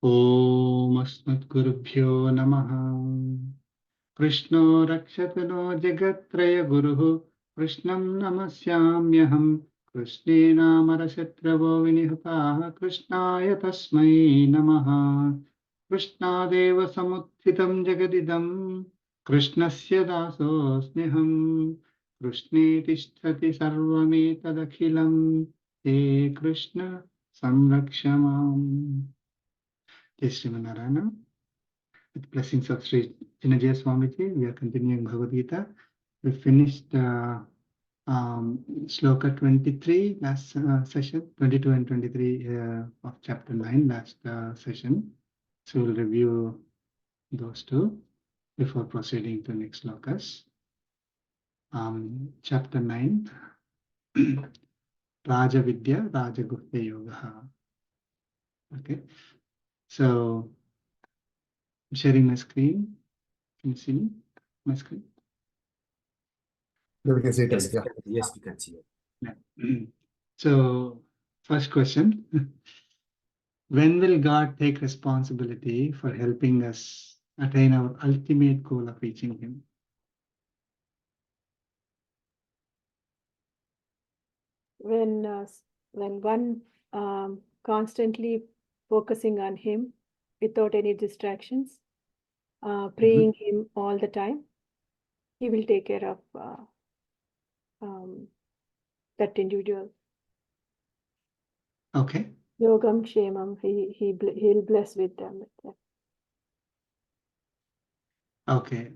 Om Asmatgurubhyo Namaha. Krishno Rakshatono Jagatraya Guruhu Krishnam Namasyamyaham. Krishne Namarashatravo Vinihataha Krishnaya Tasmai Namaha. Krishnadeva Samuthitam Jagadidam Krishnasya Dasosmiham. Krishne Tishtati Sarvametadakhilam. He Krishna Samrakshamam. Jai Srimanarayana. With blessings of Sri Chinajaya Swamiji, we are continuing Bhagavad Gita. We finished Shloka 23 last session, 22 and 23 of chapter 9 last session. So we'll review those two before proceeding to next slokas. Chapter 9, Raja Vidya, Raja Guhya Yoga. Okay, so I'm sharing my screen. Can you see me? My screen? We can see it. Yes, Yeah. yes, we can see it. Yeah. So, first question. When will God take responsibility for helping us attain our ultimate goal of reaching Him? When one constantly focusing on Him without any distractions, praying Him all the time, He will take care of that individual. Okay. Yogam Kshemam, he'll bless with them. Okay.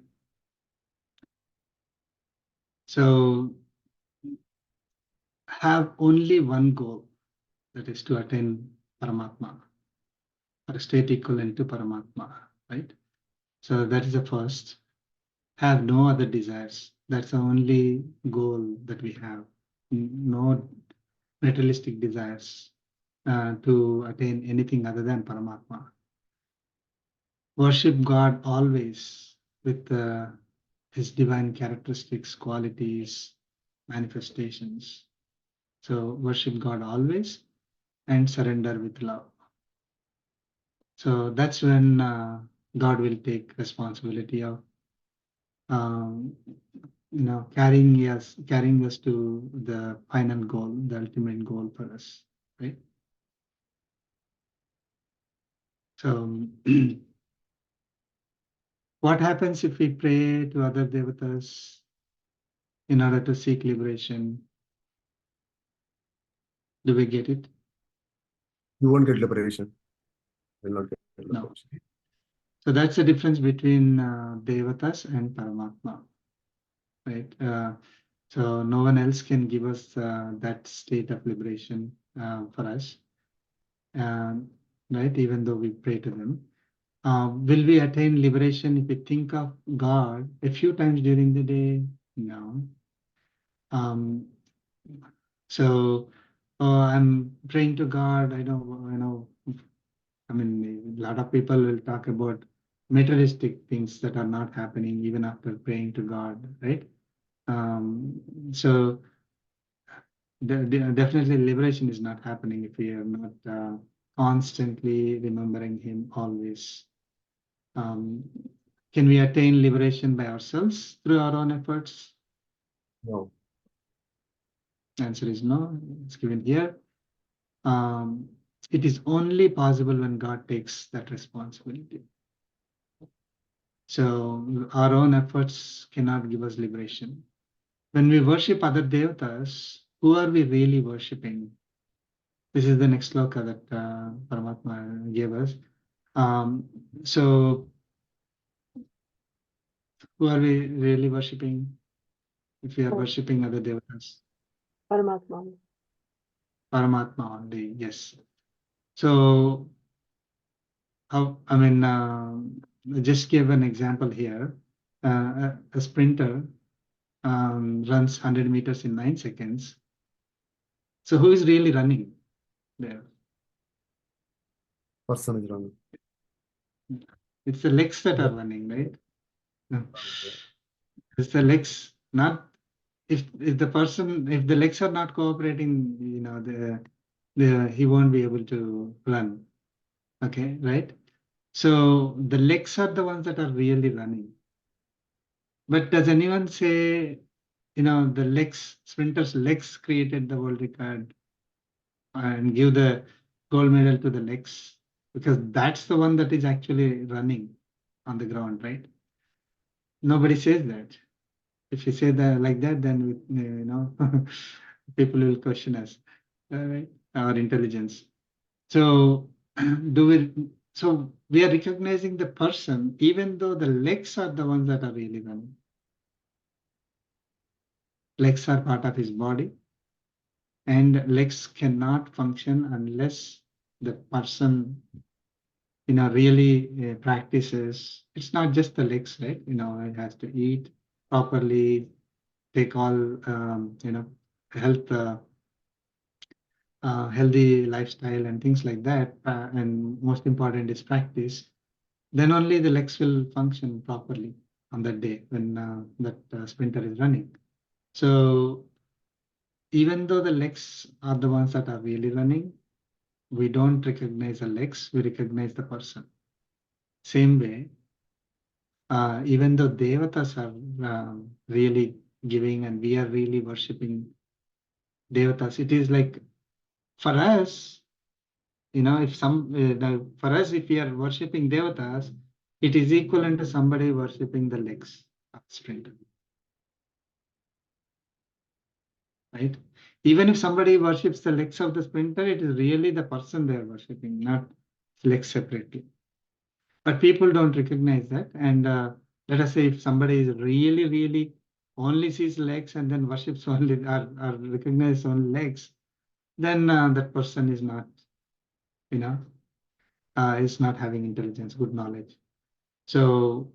So, have only one goal, that is to attain Paramatma, or a state equivalent to Paramatma, right? So that is the first. Have no other desires. That's the only goal that we have. No materialistic desires to attain anything other than Paramatma. Worship God always with His divine characteristics, qualities, manifestations. So worship God always and surrender with love. So that's when God will take responsibility of carrying us to the final goal, the ultimate goal for us, right? So what happens if we pray to other devatas in order to seek liberation? Do we get it? You won't get liberation. You will not get liberation. No. So that's the difference between Devatas and Paramatma, right? So no one else can give us that state of liberation for us, right? Even though we pray to them. Will we attain liberation if we think of God a few times during the day? No. So I'm praying to God. I know. I mean, a lot of people will talk about materialistic things that are not happening even after praying to God, right? So definitely liberation is not happening if we are not constantly remembering Him always. Can we attain liberation by ourselves through our own efforts? No. Answer is no. It's given here. It is only possible when God takes that responsibility. So our own efforts cannot give us liberation. When we worship other devatas, who are we really worshipping? This is the next sloka that Paramatma gave us. So who are we really worshipping if we are worshipping other devatas? Paramatma. Paramatma only, yes. So, I mean, I just give an example here. A sprinter runs 100 meters in 9 seconds. So who is really running there? Person is wrong. It's the legs that are running, right? No. It's the legs, not if the legs are not cooperating, he won't be able to run. Okay, right? So the legs are the ones that are really running. But does anyone say, the legs, sprinters' legs created the world record and give the gold medal to the legs? Because that's the one that is actually running on the ground, right? Nobody says that. If you say that like that, then people will question us, right? Our intelligence. So so we are recognizing the person, even though the legs are the ones that are really running. Legs are part of his body, and legs cannot function unless the person really practices. It's not just the legs, right? It has to eat properly, take all health healthy lifestyle and things like that, and most important is practice. Then only the legs will function properly on that day when that sprinter is running. So even though the legs are the ones that are really running, we don't recognize the legs, we recognize the person. Same way, even though Devatas are really giving and we are really worshipping Devatas, it is like for us, if for us, if we are worshipping Devatas, it is equivalent to somebody worshipping the legs of sprinter. Right? Even if somebody worships the legs of the sprinter, it is really the person they are worshipping, not legs separately. But people don't recognize that. And let us say if somebody is really, really only sees legs and then worships only or recognizes only legs, then that person is not, is not having intelligence, good knowledge. So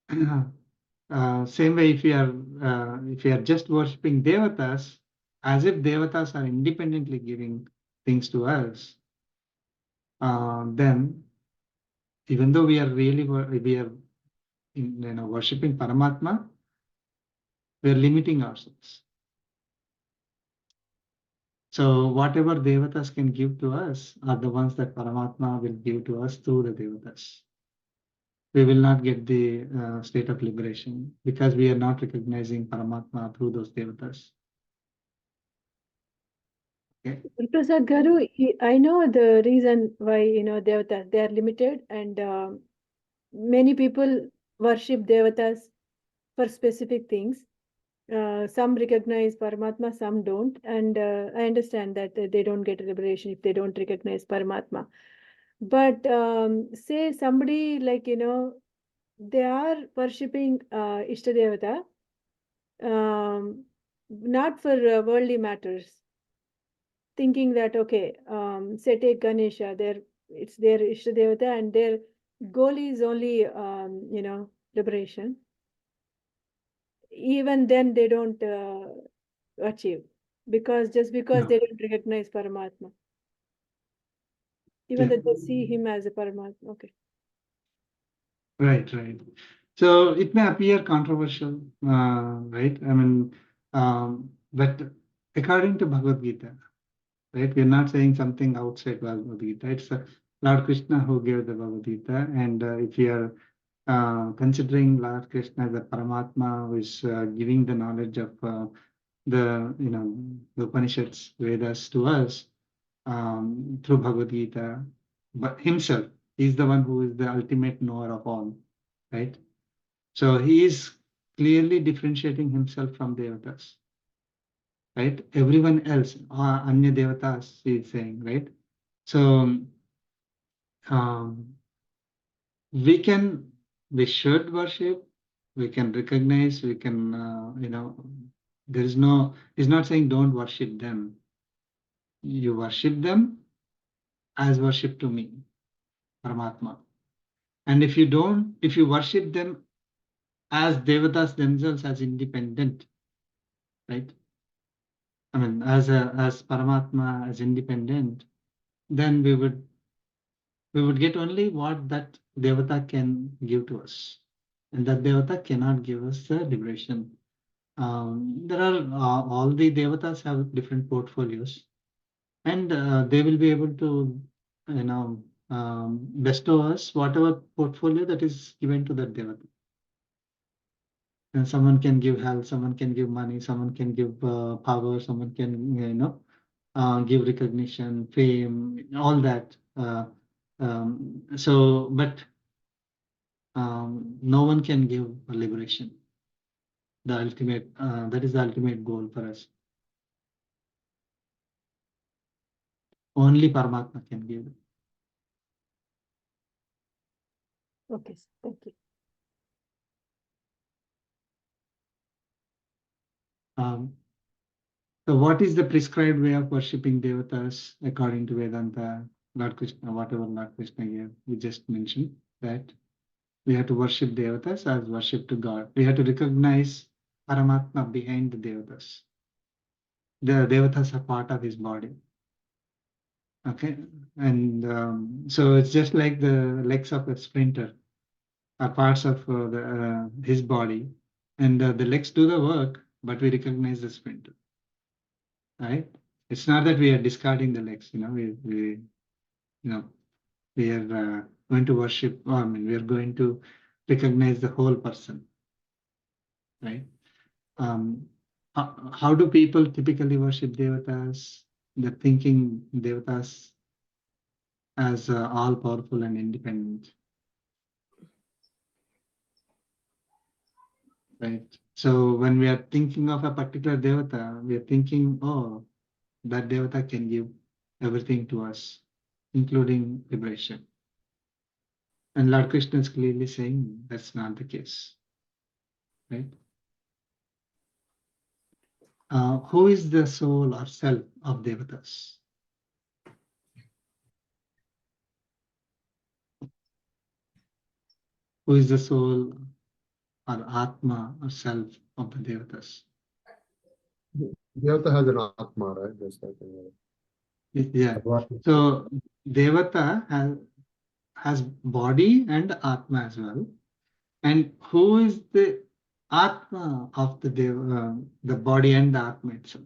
same way, if we are just worshipping Devatas, as if Devatas are independently giving things to us, then even though we are really worshipping Paramatma, we are limiting ourselves. So whatever Devatas can give to us are the ones that Paramatma will give to us through the Devatas. We will not get the state of liberation because we are not recognizing Paramatma through those Devatas. Okay. Prasad Garu, I know the reason why Devatas, they are limited, and many people worship Devatas for specific things. Some recognize Paramatma, some don't, and I understand that they don't get liberation if they don't recognize Paramatma. But say somebody like they are worshipping Ishtadevata, not for worldly matters, thinking that okay, say take Ganesha, it's their Ishtadevata, and their goal is only liberation. Even then they don't achieve, because just because No. they don't recognize Paramatma, even Yeah. though they see him as a Paramatma. Okay. Right. So it may appear controversial, right? I mean, but according to Bhagavad Gita, right? We're not saying something outside Bhagavad Gita. It's Lord Krishna who gave the Bhagavad Gita, and if you are considering Lord Krishna as a Paramatma who is giving the knowledge of the Upanishads, Vedas to us through Bhagavad Gita, but himself is the one who is the ultimate knower of all, right? So he is clearly differentiating himself from Devatas, right? Everyone else, Anya Devatas, he is saying, right? So um, we should worship, we can recognize, we can, there is no, he's not saying don't worship them. You worship them as worship to me, Paramatma. And if you worship them as Devatas themselves as independent, right? I mean, as Paramatma as independent, then we would get only what that Devata can give to us, and that Devata cannot give us the liberation. There are all the Devatas have different portfolios, and they will be able to, bestow us whatever portfolio that is given to that devata. And someone can give health, someone can give money, someone can give power, someone can, give recognition, fame, all that. But no one can give liberation. The ultimate, that is the ultimate goal for us. Only Paramatma can give it. Okay, sir. Thank you. So what is the prescribed way of worshipping devatas according to Vedanta, Lord Krishna, whatever Lord Krishna gave? We just mentioned that we have to worship devatas as worship to God. We have to recognize Paramatma behind the devatas. The devatas are part of his body. Okay, and so it's just like the legs of a sprinter are parts of his body, and the legs do the work, but we recognize the sprinter. Right? It's not that we are discarding the legs. We are going to worship. I mean, we are going to recognize the whole person. Right? How do people typically worship devatas? They're thinking devatas as all powerful and independent. Right? So when we are thinking of a particular devata, we are thinking, oh, that devata can give everything to us, including liberation. And Lord Krishna is clearly saying that's not the case. Right? Who is the soul or self of devatas? Who is the soul or Atma or self of the devatas? Devata has an Atma, right? Just like Yeah. So devata has body and Atma as well. And who is the Atma of the body and the Atma itself?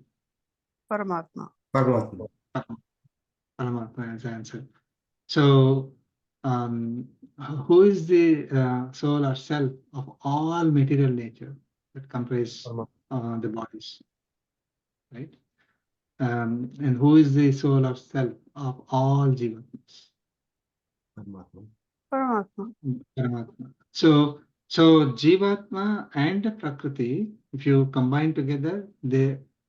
Paramatma. Paramatma. Paramatma as answer. So, who is the soul or self of all material nature that comprise the bodies, right? And who is the soul or self of all jivatmas? Paramatma. Paramatma. Paramatma. So jivatma and prakriti, if you combine together,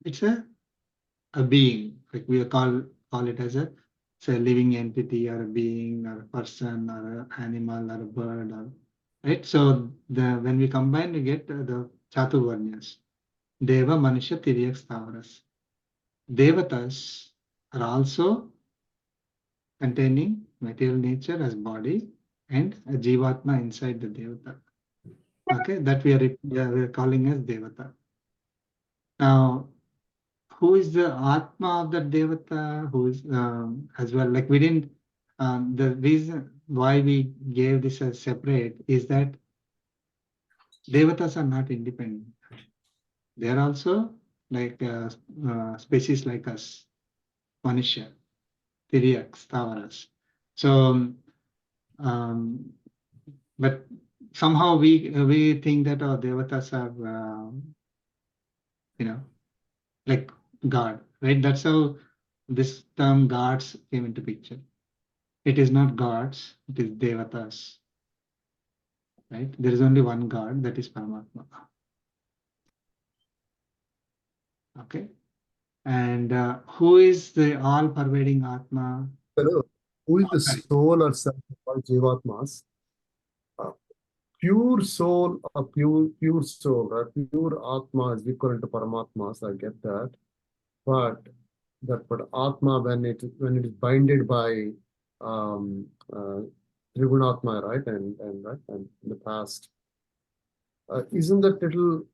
it's a being. Like we call it as a living entity or a being or a person or an animal or a bird, or right. So when we combine, we get the Chaturvarnyas. Deva, Manusha, Tiryak, Stavaras. Devatas are also containing material nature as body and a Jivatma inside the Devata. Okay, that we are calling as Devata. Now, who is the Atma of that Devata? Who is as well? Like we didn't. The reason why we gave this as separate is that Devatas are not independent. They are also like species like us, Manushya, Tiryaks, Stavaras. So, but somehow we think that our Devatas are, like God, right? That's how this term gods came into picture. It is not gods, it is Devatas, right? There is only one God, that is Paramatma. Okay. And who is the all-pervading Atma? Hello. Who is the Sorry. soul or self of all Jivatmas? Pure soul or pure soul, right? Pure Atma is equivalent to Paramatma, so I get that. But Atma, when it is binded by Tribunatma, right? And in the past. Isn't that little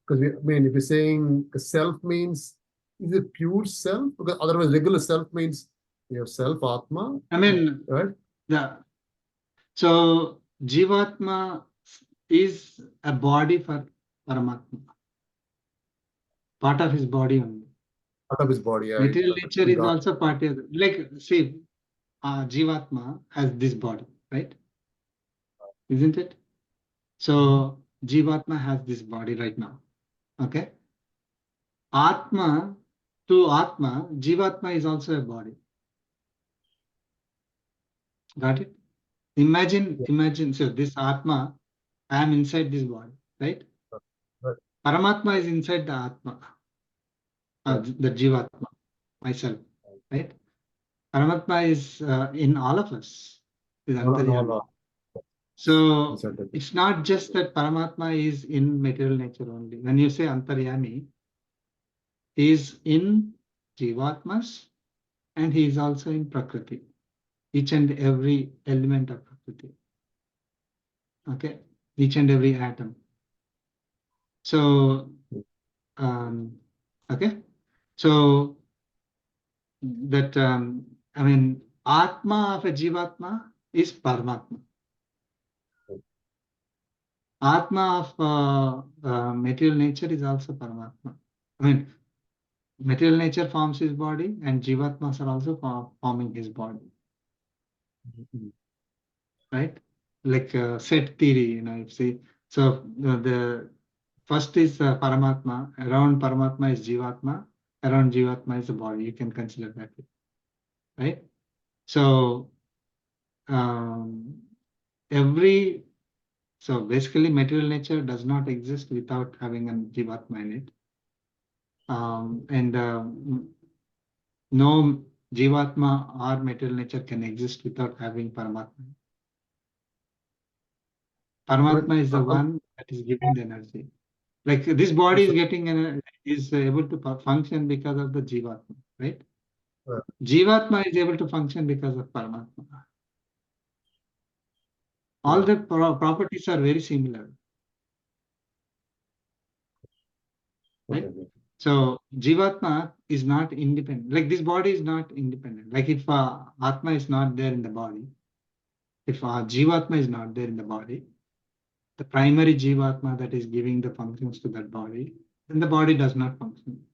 because if you're saying self means, is it pure self? Because otherwise regular self means you have self Atma. I mean, right? So Jivatma is a body for Paramatma, part of his body only. Part of his body. Material nature is also part of, like, see, Jivatma has this body, right? Isn't it? So Jivatma has this body right now. Okay. Atma, to Atma, Jivatma is also a body. Got it? Imagine, so this Atma, I am inside this body, right? Right. Paramatma is inside the Atma, the Jivatma, myself, right? Paramatma is in all of us, is Antaryami. No. So Exactly. it's not just that Paramatma is in material nature only. When you say Antaryami, he is in Jivatmas and he is also in Prakriti, each and every element of Prakriti. Okay, each and every atom. So, okay, so that I mean, Atma of a Jivatma is Paramatma. Atma of material nature is also Paramatma. I mean, material nature forms his body, and Jivatmas are also forming his body, right? Like set theory, you see. So the first is Paramatma. Around Paramatma is Jivatma. Around Jivatma is the body. You can consider that, right? So so basically material nature does not exist without having a Jivatma in it. And no Jivatma or material nature can exist without having Paramatma. Paramatma is the one that is giving the energy. Like this body is getting is able to function because of the Jivatma, right? Right. Jivatma is able to function because of Paramatma. All the properties are very similar, right? Okay. So Jivatma is not independent. Like this body is not independent. Like if Atma is not there in the body, if Jivatma is not there in the body, the primary Jivatma that is giving the functions to that body, then the body does not function.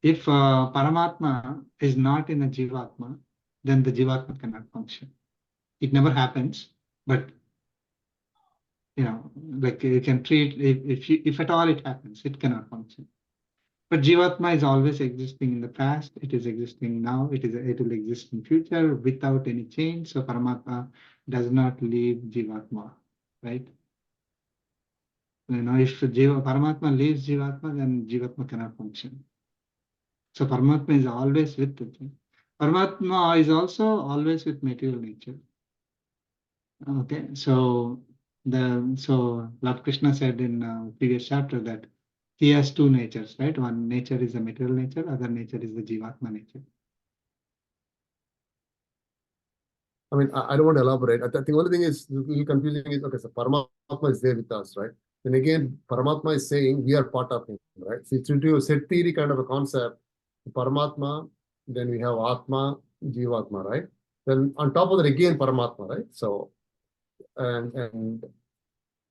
If Paramatma is not in the Jivatma, then the Jivatma cannot function. It never happens, but like you can treat if at all it happens, it cannot function. But Jivatma is always existing in the past. It is existing now. It will exist in future without any change. So Paramatma does not leave Jivatma, right? If Paramatma leaves Jivatma, then Jivatma cannot function. So Paramatma is always with the thing. Paramatma is also always with material nature. Okay, so Lord Krishna said in previous chapter that he has two natures, right? One nature is the material nature, other nature is the Jivatma nature. I mean, I don't want to elaborate. I think the only thing is a little confusing is, okay, so Paramatma is there with us, right? Then again, Paramatma is saying we are part of him, right? So it's into a set theory kind of a concept. Paramatma, then we have Atma, Jivatma, right? Then on top of that, again, Paramatma, right? So, and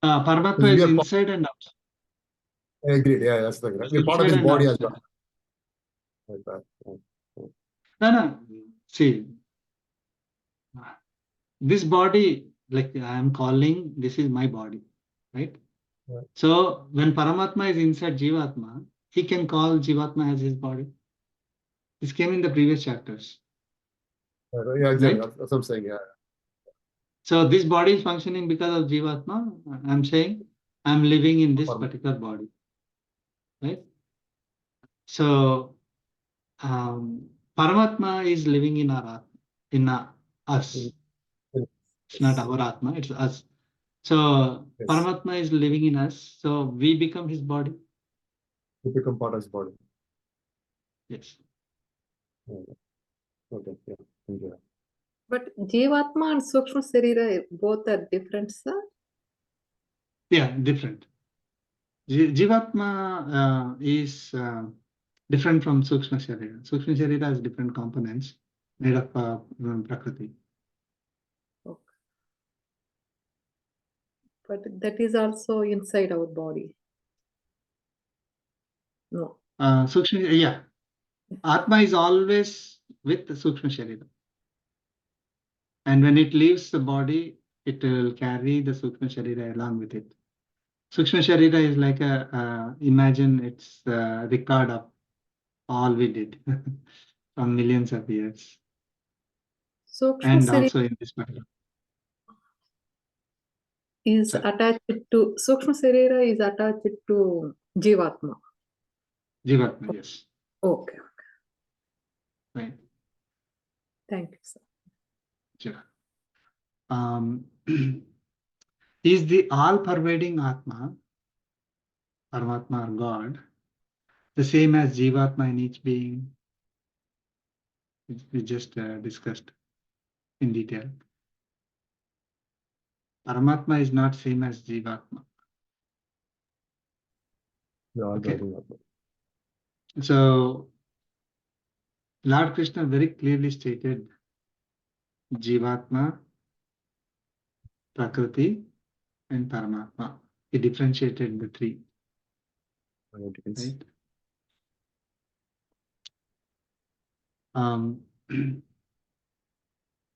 Paramatma is inside and outside. I agree. Yeah, that's the right. We're part of Inside his and body as outside. well. Like that. No. See, this body, like I am calling, this is my body, right? Right. So when Paramatma is inside Jivatma, he can call Jivatma as his body. This came in the previous chapters. Yeah, exactly. Right? That's what I'm saying. Yeah. So this body is functioning because of Jivatma. I'm saying I'm living in this particular body, right? So Paramatma is living in us. It's not our Atma, it's us. So Yes. Paramatma is living in us. So we become his body. We become part of his body. Yes. Okay. Yeah. Thank you. But Jivatma and Sukshma Sarira both are different, sir? Yeah, different. Jivatma is different from Sukshma Sharira. Sukshma Sharira has different components made of Prakriti. Okay. But that is also inside our body. No. Yeah. Atma is always with the Sukshma Sharira. And when it leaves the body, it will carry the Sukshma Sharira along with it. Sukshma Sharira is like imagine it's a record of all we did from millions of years. Sukshma And Sarira also in this matter. is Sorry. attached to Sukshma Sarira is attached to Jivatma. Jivatma, yes. Okay, Right. thank you, sir. Sure. Is the all-pervading Atma, Paramatma or God, the same as Jivatma in each being? We just discussed in detail. Paramatma is not same as Jivatma. Yeah, Okay. already Atma. So Lord Krishna very clearly stated Jivatma, Prakriti, and Paramatma. He differentiated the three, Identities. right?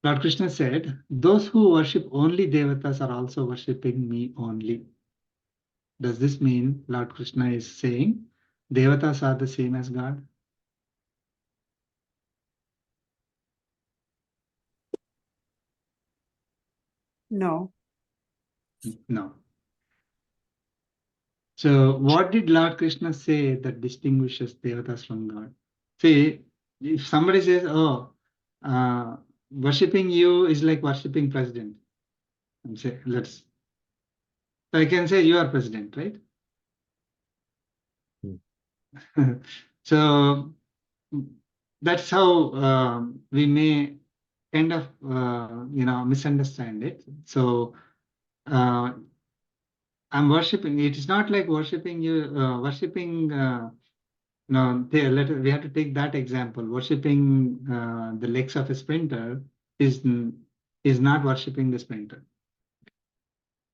Lord Krishna said, those who worship only Devatas are also worshipping me only. Does this mean Lord Krishna is saying Devatas are the same as God? No. No. So what did Lord Krishna say that distinguishes Devatas from God? See, if somebody says, oh, worshipping you is like worshipping president. And say, so I can say you are president, right? So that's how we may kind of misunderstand it. So I'm worshipping. It is not like worshipping you. Worshipping. No, we have to take that example. Worshipping the legs of a sprinter is not worshipping the sprinter.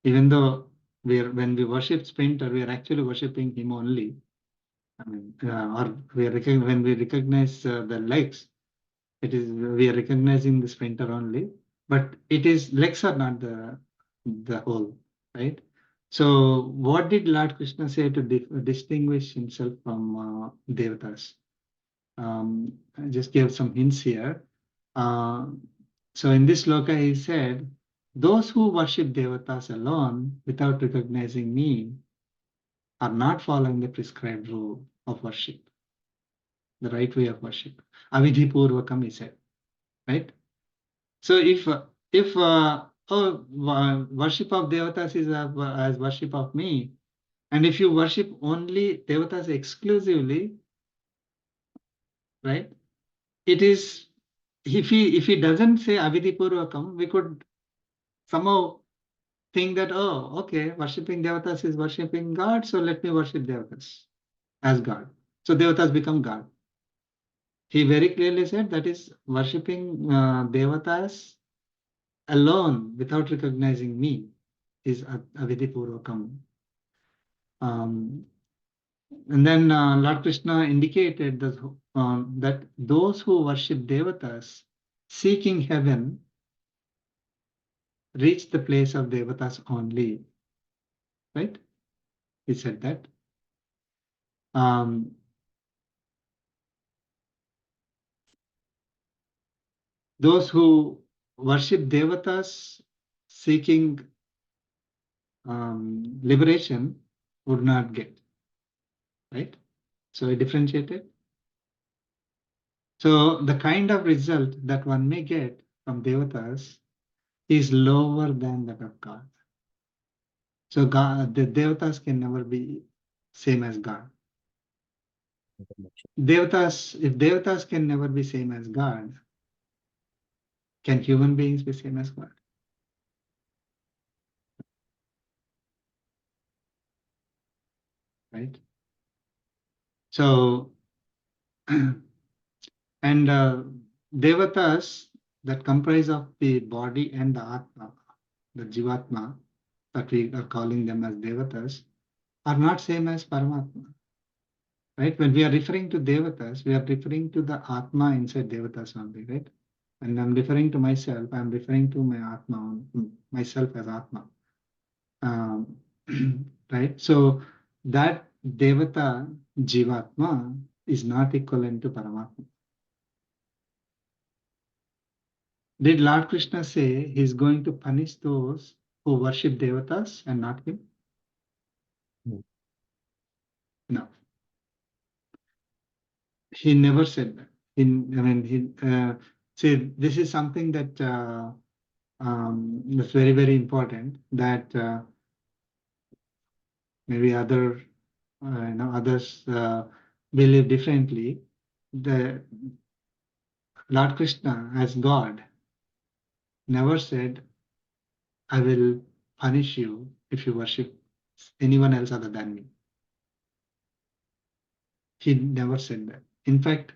Even though when we worship sprinter, we are actually worshipping him only. I mean, or when we recognize the legs, we are recognizing the sprinter only. But it is legs are not the whole, right? So what did Lord Krishna say to distinguish himself from Devatas? I just gave some hints here. So in this sloka, he said, those who worship Devatas alone without recognizing me are not following the prescribed rule of worship, the right way of worship. Avidhi Purvakam, he said, right? So if worship of Devatas is as worship of me, and if you worship only Devatas exclusively, right? It is, if he doesn't say Avidhi Purvakam, we could somehow think that, oh, okay, worshipping Devatas is worshipping God, so let me worship Devatas as God. So Devatas become God. He very clearly said that is worshipping Devatas alone without recognizing me is Avidhi Purvakam. And then Lord Krishna indicated that those who worship Devatas seeking heaven reach the place of Devatas only, right? He said that. Those who worship Devatas seeking liberation would not get, right? So he differentiated. So the kind of result that one may get from Devatas is lower than that of God. So God, the Devatas can never be same as God. If Devatas can never be same as God, can human beings be same as God? Right? So, and Devatas that comprise of the body and the Atma, the Jivatma, that we are calling them as Devatas, are not same as Paramatma. Right? When we are referring to Devatas, we are referring to the Atma inside Devatas only, right? And I'm referring to myself, I'm referring to my Atma, myself as Atma. Right? So that Devata Jivatma is not equivalent to Paramatma. Did Lord Krishna say he's going to punish those who worship Devatas and not him? No. No. He never said that. See, this is something that that's very, very important, that maybe others believe differently. The Lord Krishna as God never said, I will punish you if you worship anyone else other than me. He never said that. In fact,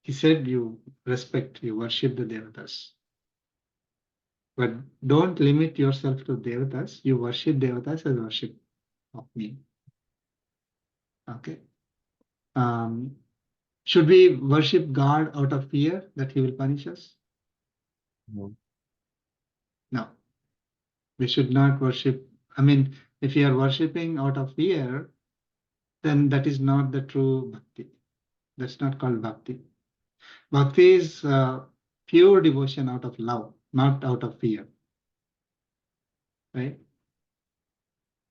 he said you respect, you worship the Devatas. But don't limit yourself to Devatas. You worship Devatas as worship of me. Okay. Should we worship God out of fear that he will punish us? No. No. We should not worship. I mean, if you are worshipping out of fear, then that is not the true bhakti. That's not called bhakti. Bhakti is pure devotion out of love, not out of fear. Right?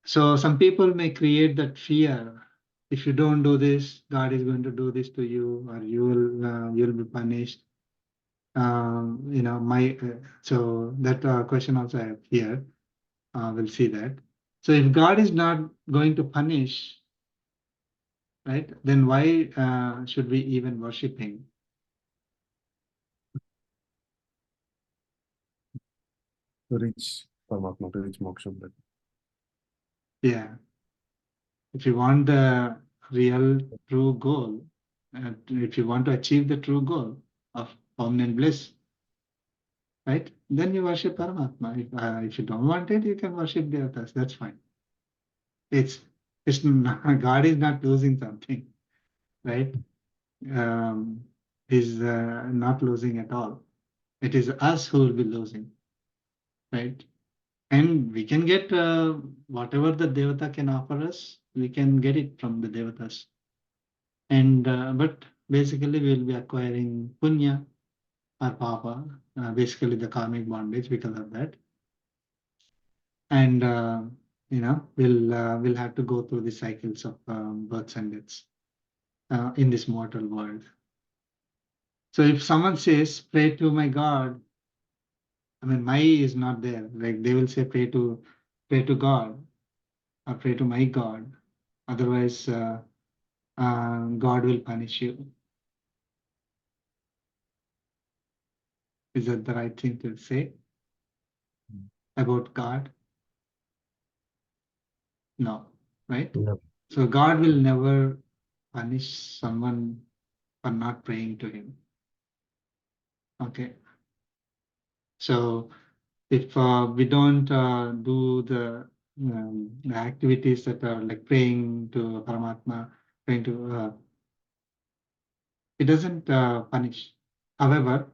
So some people may create that fear. If you don't do this, God is going to do this to you, or you'll be punished. So that question also I have here. We'll see that. So if God is not going to punish, right, then why should we even worship him? To reach Paramatma, to reach moksha. Yeah. If you want the real true goal, if you want to achieve the true goal of permanent bliss, right, then you worship Paramatma. If you don't want it, you can worship Devatas. That's fine. It's not, God is not losing something, right? He's not losing at all. It is us who will be losing, right? And we can get whatever the Devata can offer us, we can get it from the Devatas. And but basically we will be acquiring punya or papa, basically the karmic bondage because of that. And we'll have to go through the cycles of births and deaths in this mortal world. So if someone says, pray to my God, I mean, my is not there. Like they will say, pray to God or pray to my God. Otherwise, God will punish you. Is that the right thing to say about God? No, right? No. So God will never punish someone for not praying to him. Okay. So if we don't do the activities that are like praying to Paramatma, praying to, it doesn't punish. However,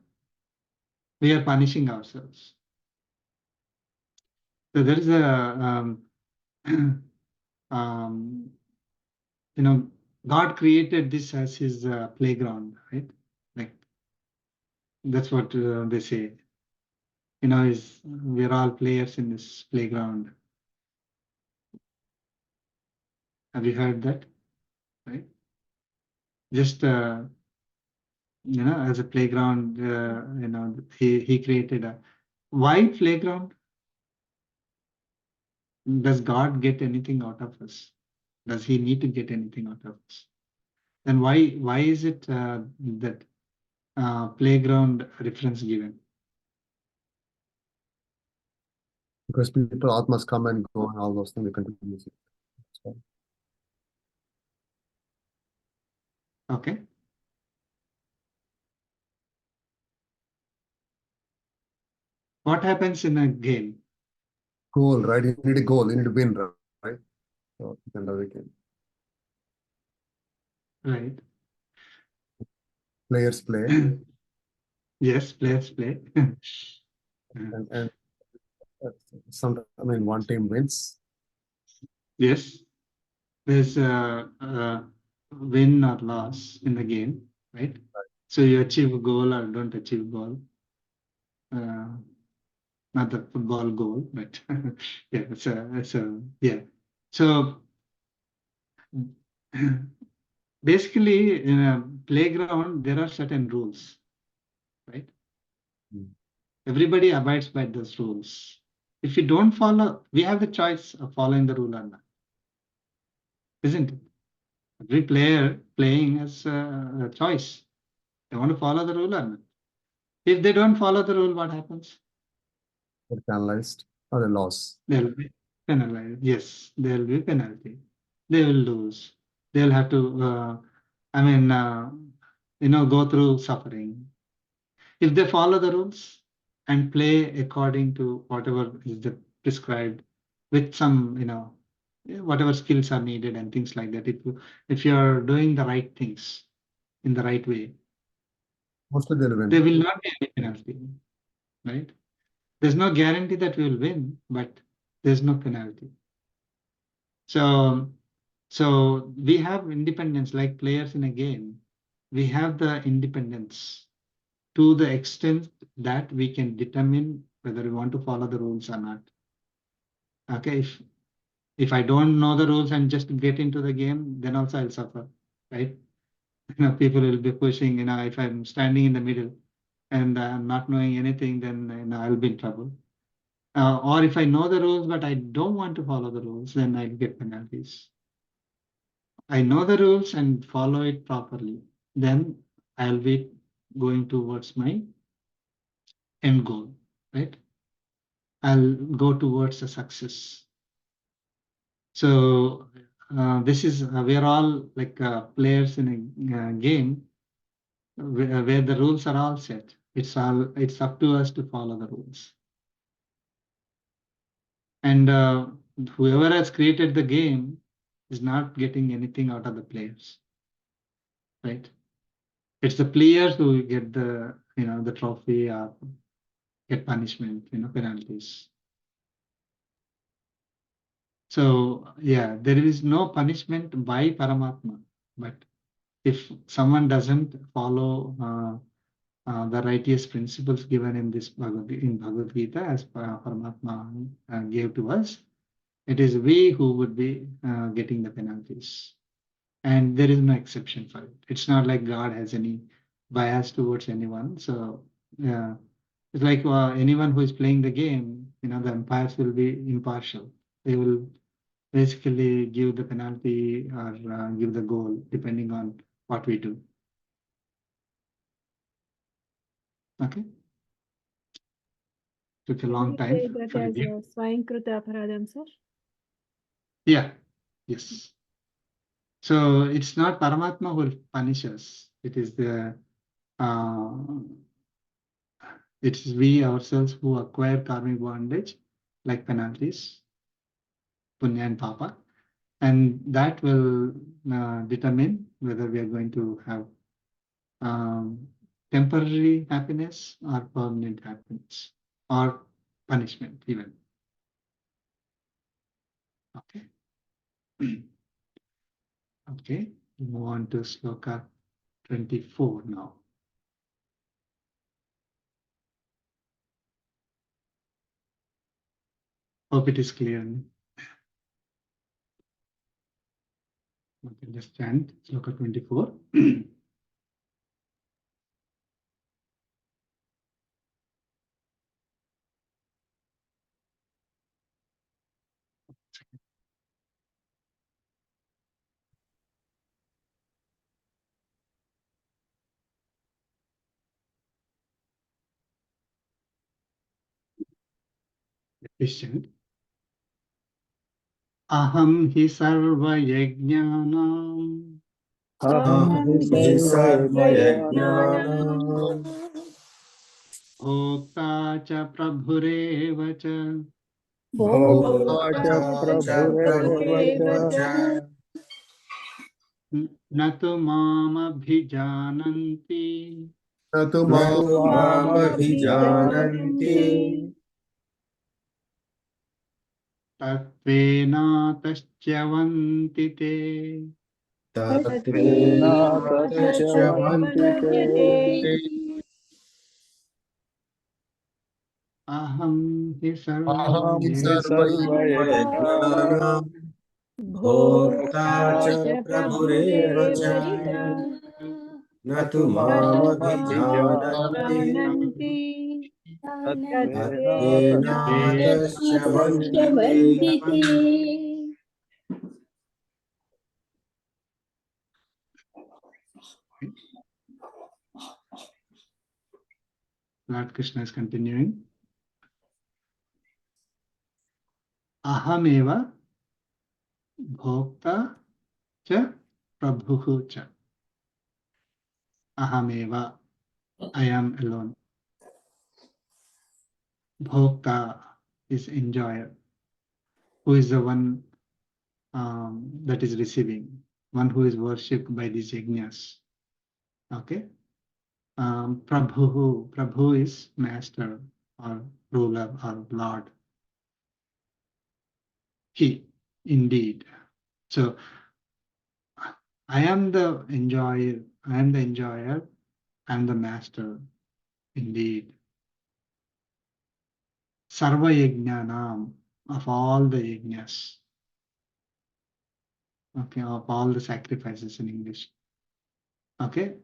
we are punishing ourselves. So there is a, God created this as his playground, right? Like that's what they say. We're all players in this playground. Have you heard that? Right? Just as a playground, he created a. Why playground? Does God get anything out of us? Does he need to get anything out of us? Then why is it that playground reference given? Because people, Atmas come and go and all those things, they continue using it. So, Okay. What happens in a game? goal, right? You need a goal, you need to win, right? So you can do it. Right. Players play. Yes, players play. And one team wins. Yes, there's a win or loss in the game, right? So you achieve a goal or don't achieve a goal. Not the football goal, but yeah, yeah. So basically, in a playground, there are certain rules, right? Everybody abides by those rules. If you don't follow, we have the choice of following the rule or not, isn't it? Every player playing has a choice. They want to follow the rule or not. If they don't follow the rule, what happens? They're penalized or a loss. They'll be penalized. Yes, there'll be penalty. They will lose. They'll have to, go through suffering. If they follow the rules and play according to whatever is the prescribed, with some, whatever skills are needed and things like that. If you're doing the right things in the right way, Mostly they'll win. there will not be any penalty, right? There's no guarantee that we will win, but there's no penalty. So we have independence like players in a game. We have the independence to the extent that we can determine whether we want to follow the rules or not. Okay, if I don't know the rules and just get into the game, then also I'll suffer, right? People will be pushing. If I'm standing in the middle and I'm not knowing anything, then I'll be in trouble. Or if I know the rules but I don't want to follow the rules, then I'll get penalties. I know the rules and follow it properly, then I'll be going towards my end goal, right? I'll go towards a success. So this is we are all like players in a game where the rules are all set. It's up to us to follow the rules. And whoever has created the game is not getting anything out of the players, right? It's the players who get the trophy or get punishment, penalties. So yeah, there is no punishment by Paramatma, but if someone doesn't follow the righteous principles given in this Bhagavad Gita as Paramatma gave to us, it is we who would be getting the penalties. And there is no exception for it. It's not like God has any bias towards anyone. So yeah, it's like anyone who is playing the game, the umpires will be impartial. They will basically give the penalty or give the goal depending on what we do. Okay. Took a long Can we say time. that for as review. a Swayankruta Aparadam, sir? Yeah. Yes. So it's not Paramatma who will punish us. It is we ourselves who acquire karmic bondage, like penalties, punya and papa, and that will determine whether we are going to have temporary happiness or permanent happiness or punishment even. Okay. Okay. Move on to sloka 24 now. Hope it is clear. Okay, just chant sloka 24. Please chant. Aham hi sarva yajnanam हि सर्वयज्ञानां भोक्ता च प्रभुरेव च भोक्ता च प्रभुरेव प्रभुरेव च न तु मामभिजानन्ति न तु न तु मामभिजानन्ति तत्त्वेनातश्च्यवन्ति ते तत्त्वेनातश्च्यवन्ति ते अहं हि अहं हि सर्वयज्ञानां भोक्ता च प्रभुरेव च न तु मामभिजानन्ति जानन्ति तत्त्वेनातश्च्यवन्ति Lord Krishna is continuing. Ahameva bhokta cha prabhuhu cha. Ahameva, I am alone. Bhokta is enjoyer. Who is the one that is receiving? One who is worshipped by these yajnas. Okay. Prabhu is master or ruler or lord. He, indeed. So I am the enjoyer, I am the master, indeed. Sarva yajnanam, of all the yajnas. Okay, of all the sacrifices in English. Okay.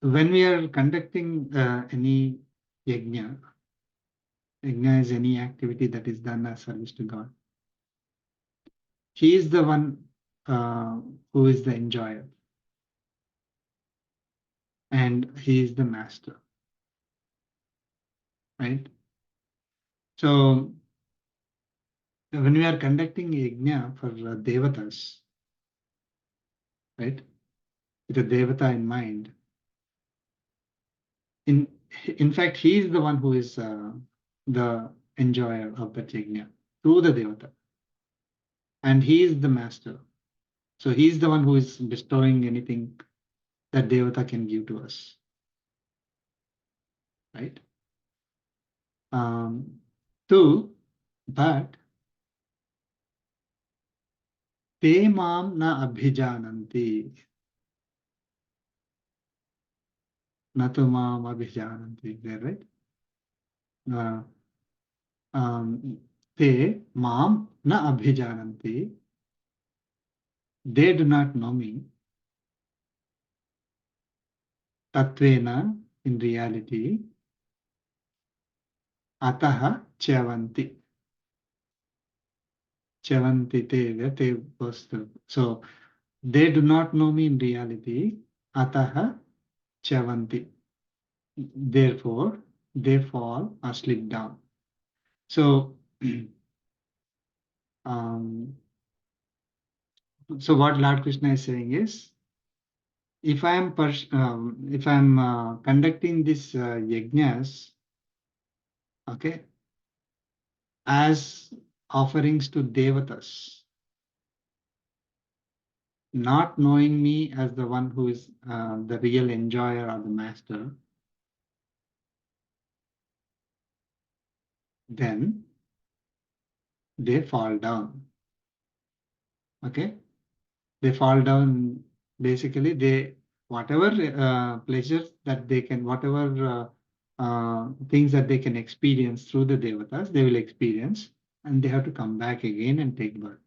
When we are conducting any yajna is any activity that is done as service to God. He is the one who is the enjoyer. And he is the master. Right? So when we are conducting yajna for Devatas, right? With a Devata in mind, in fact, he is the one who is the enjoyer of that yajna through the Devata. And he is the master. So he is the one who is bestowing anything that Devata can give to us. Right? Two, but te mam na abhijananti. Na tu mam abhijananti. There, right? Te mam na abhijananti. They do not know me. Tatvena, in reality. Ataha chavanti. Chavanti te was the. So they do not know me in reality. Ataha chavanti. Therefore, they fall or slip down. So, so what Lord Krishna is saying is, if I am conducting this yajnas, okay, as offerings to Devatas, not knowing me as the one who is the real enjoyer or the master, then they fall down. Okay, they fall down. Basically, they whatever pleasures that they can, whatever things that they can experience through the Devatas, they will experience, and they have to come back again and take birth.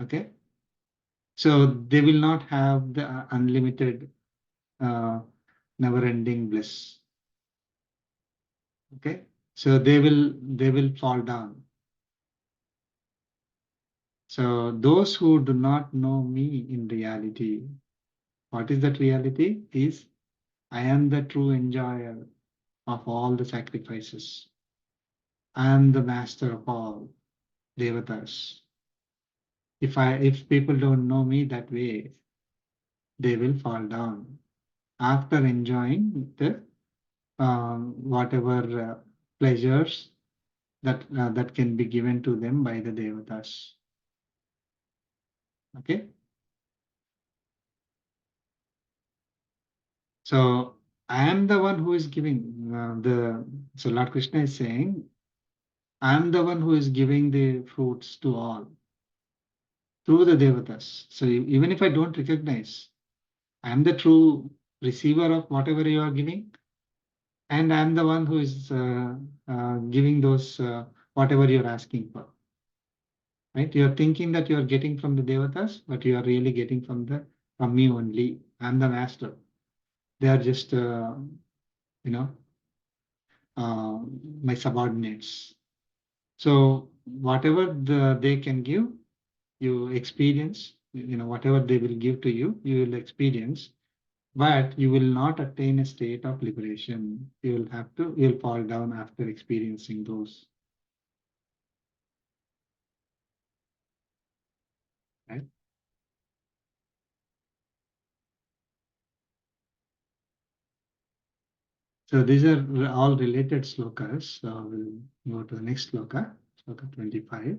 Okay, so they will not have the unlimited, never-ending bliss. Okay, so they will fall down. So those who do not know me in reality, what is that reality? Is I am the true enjoyer of all the sacrifices. I am the master of all Devatas. If people don't know me that way, they will fall down after enjoying the whatever pleasures that can be given to them by the Devatas. Okay. So I am the one who is giving so Lord Krishna is saying, I am the one who is giving the fruits to all through the Devatas. So even if I don't recognize, I am the true receiver of whatever you are giving, and I am the one who is giving those whatever you're asking for. Right? You're thinking that you're getting from the Devatas, but you are really getting from me only. I'm the master. They are just my subordinates. So whatever they can give, you experience. Whatever they will give to you, you will experience. But you will not attain a state of liberation. You will fall down after experiencing those. Right? So these are all related slokas. So we'll go to the next sloka, sloka 25.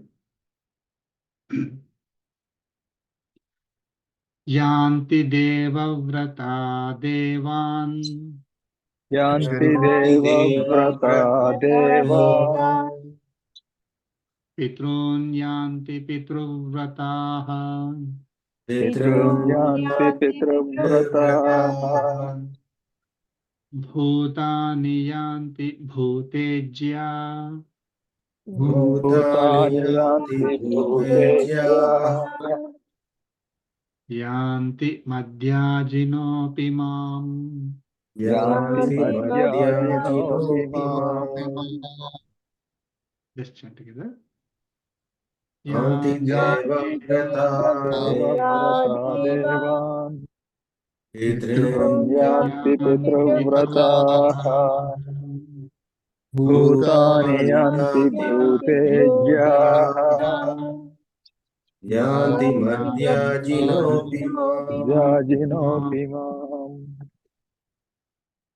Yanti devavrata devan Yanti devavrata deva pitrun yanti pitruvrataha pitrun yanti pitruvrataha bhutani yanti bhutejya bhutani yanti bhutejya yanti madhyajinopi mam. yanti madhyajinopi mam. Let's chant together. Yanti Devavrata devan Pitrun yanti pitruvrataha Bhutani bhutani yanti bhutejya Yanti madhyajinopi madhyajinopi mam.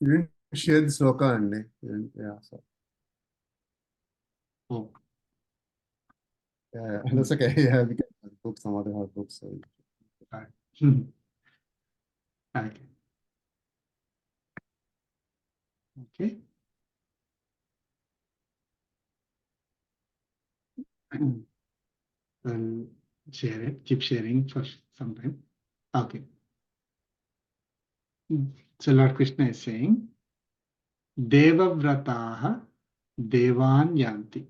You didn't share the sloka, Andy. Yeah, so. Oh, Yeah, that's okay. Yeah, we can book some other books. So. right. Okay. Okay. I'll share it. Keep sharing for some time. Okay. So Lord Krishna is saying, Devavrataha Devan Yanti.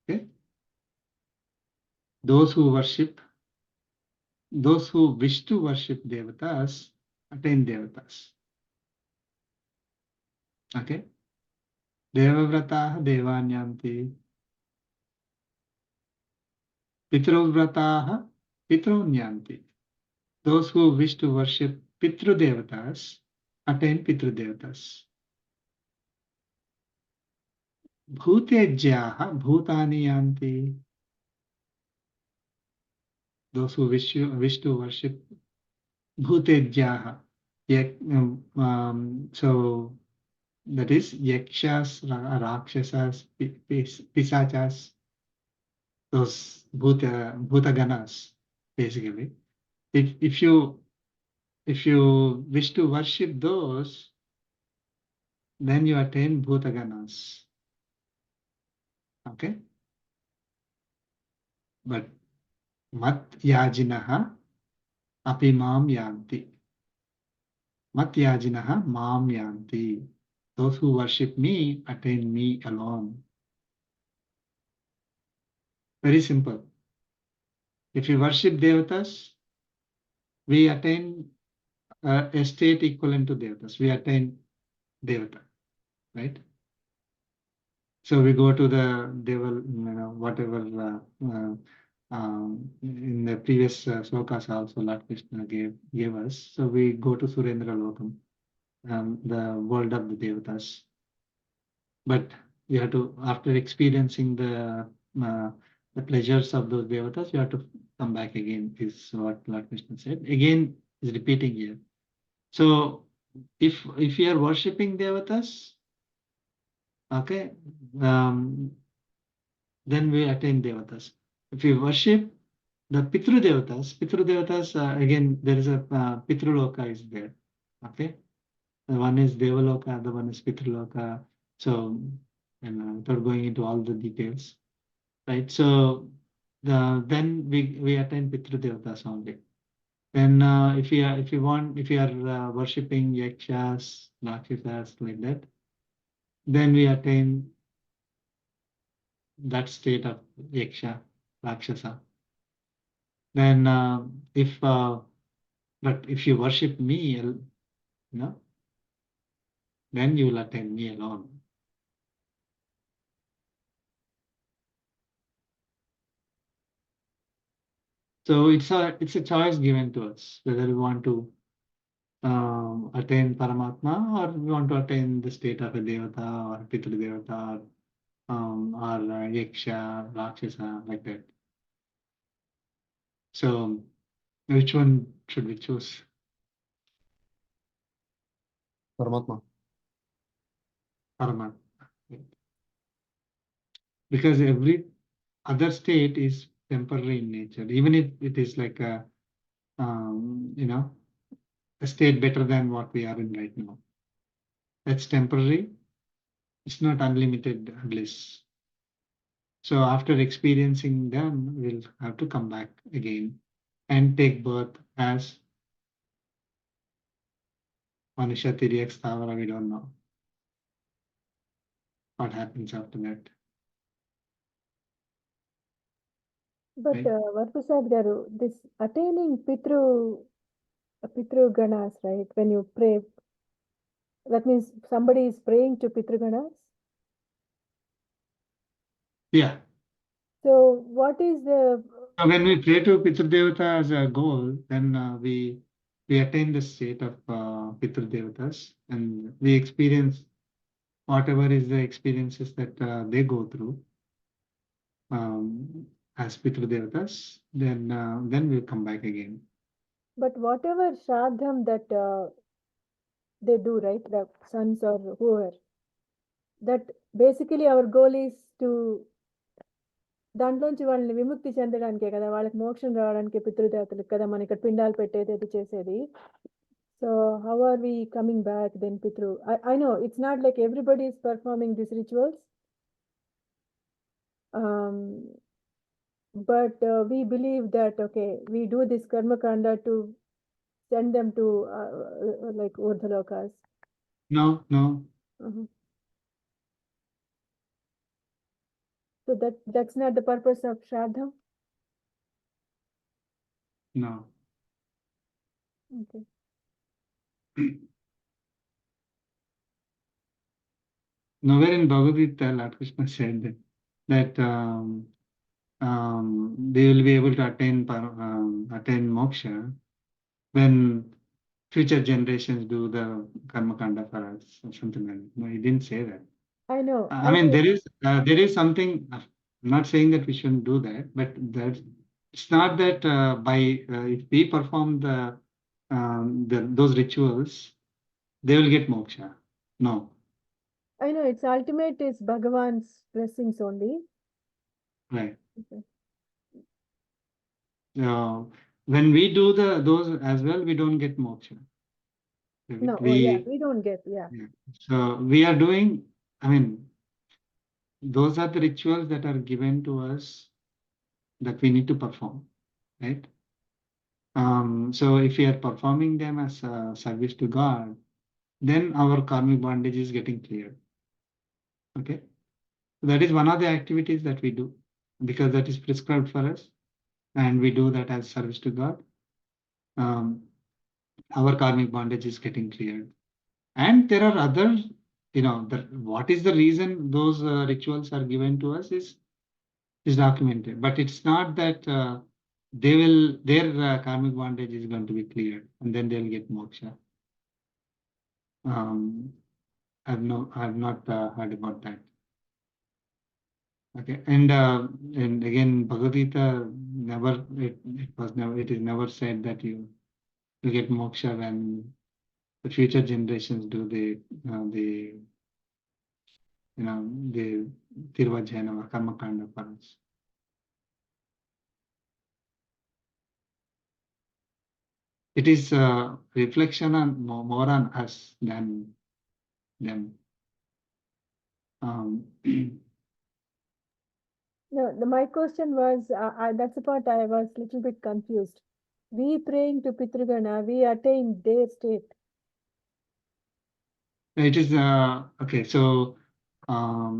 Okay. Those who wish to worship Devatas, attain Devatas. Okay. Devavrataha Devan Yanti. Pitruvrataha Pitrun Yanti. Those who wish to worship Pitru Devatas, attain Pitru Devatas. Bhutejyaha Bhutani Yanti. Those who wish to worship Bhutejyaha. So that is Yakshas, Rakshasas, Pisachas, those Bhutaganas, basically. If you wish to worship those, then you attain Bhutaganas. Okay? But Mat Yajinaha Api Mam Yanti. Mat Yajinaha Mam Yanti. Those who worship me attain me alone. Very simple. If we worship Devatas, we attain a state equivalent to Devatas. We attain Devata, right? So we go to the Deval, whatever in the previous slokas also Lord Krishna gave us. So we go to Surendra Lokam, the world of the Devatas. But you have to, after experiencing the pleasures of those Devatas, you have to come back again, is what Lord Krishna said. Again, is repeating here. So if you are worshipping Devatas, okay, then we attain Devatas. If we worship The Pitru Devatas, again, there is a Pitru Loka is there. Okay. One is Devaloka, the one is Pitru Loka. So, and without going into all the details, right? So, then we attain Pitru Devatas only. Then, if you are worshipping yakshas, rakshasas like that, then we attain that state of yaksha, rakshasa. Then, but if you worship me, you know, then you will attain me alone. So it's a choice given to us whether we want to attain Paramatma or we want to attain the state of a Devata or Pitru Devata or Yaksha, Rakshasa, like that. So which one should we choose? Paramatma. Paramatma. Because every other state is temporary in nature, even if it is like a a state better than what we are in right now. That's temporary. It's not unlimited bliss. So after experiencing them, we'll have to come back again and take birth as Manusha, Tiriyak, Stavara, we don't know what happens after that. But Right. Varprasad Garu, this attaining Pitru Ganas, right? When you pray, that means somebody is praying to Pitru Ganas. Yeah. So what is the So when we pray to Pitru Devata as a goal, then we attain the state of Pitru Devatas and we experience whatever is the experiences that they go through as Pitru Devatas, then we'll come back again. but whatever Shraddham that they do, right? The sons or whoever, that basically our goal is to దాంట్లోంచి వాళ్ళని విముక్తి చెందడానికే కదా, వాళ్ళకి మోక్షం రావడానికి పితృదేవతలకు కదా మనం ఇక్కడ పిండాలు పెట్టేది అది చేసేది. So how are we coming back then పితృ? I know it's not like everybody is performing these rituals, but we believe that okay, we do this karma kanda to send them to like urdhalokas. No. So that's not the purpose of Shraddha. No. Okay. Nowhere in Bhagavad Gita, Lord Krishna said that they will be able to attain moksha when future generations do the karma kanda for us or something like that. No, he didn't say that. I know. I mean, there is something. I'm not saying that we shouldn't do that, but it's not that if we perform those rituals, they will get moksha. No. I know its ultimate is Bhagavan's blessings only. Right. Okay. When we do those as well, we don't get moksha. No, we don't get, yeah. So we are doing, I mean, those are the rituals that are given to us that we need to perform, right? So if we are performing them as a service to God, then our karmic bondage is getting cleared. Okay. That is one of the activities that we do because that is prescribed for us and we do that as service to God. Our karmic bondage is getting cleared. And there are other, what is the reason those rituals are given to us is documented, but it's not that their karmic bondage is going to be cleared and then they'll get moksha. I've not heard about that. Okay, and again, Bhagavad Gita it is never said that you get moksha when the future generations do the Tirvajjana or Karmakanda for us. it is a reflection on more on us than them. No, my question was, that's the part I was little bit confused. We praying to Pitrugana, we attain their state. It is okay. So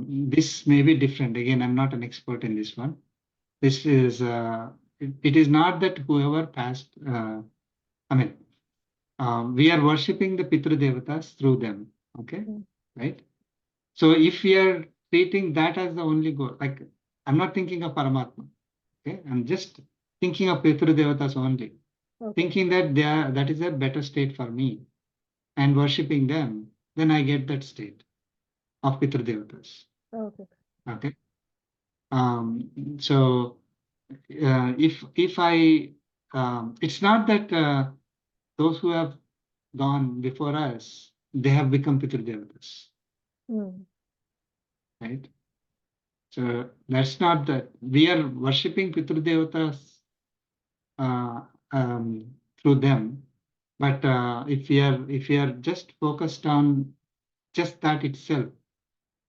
this may be different. Again, I'm not an expert in this one. This is it is not that whoever passed. I mean, we are worshipping the Pitru Devatas through them. Okay, right? So if we are treating that as the only goal, like I'm not thinking of Paramatma. Okay, I'm just thinking of Pitru Devatas only, thinking that that is a better state for me, and worshipping them, then I get that state of Pitru Devatas. Okay. Okay. So if I, it's not that those who have gone before us, they have become Pitru Devatas, right? So that's not that we are worshipping Pitru Devatas through them, but if we are just focused on just that itself,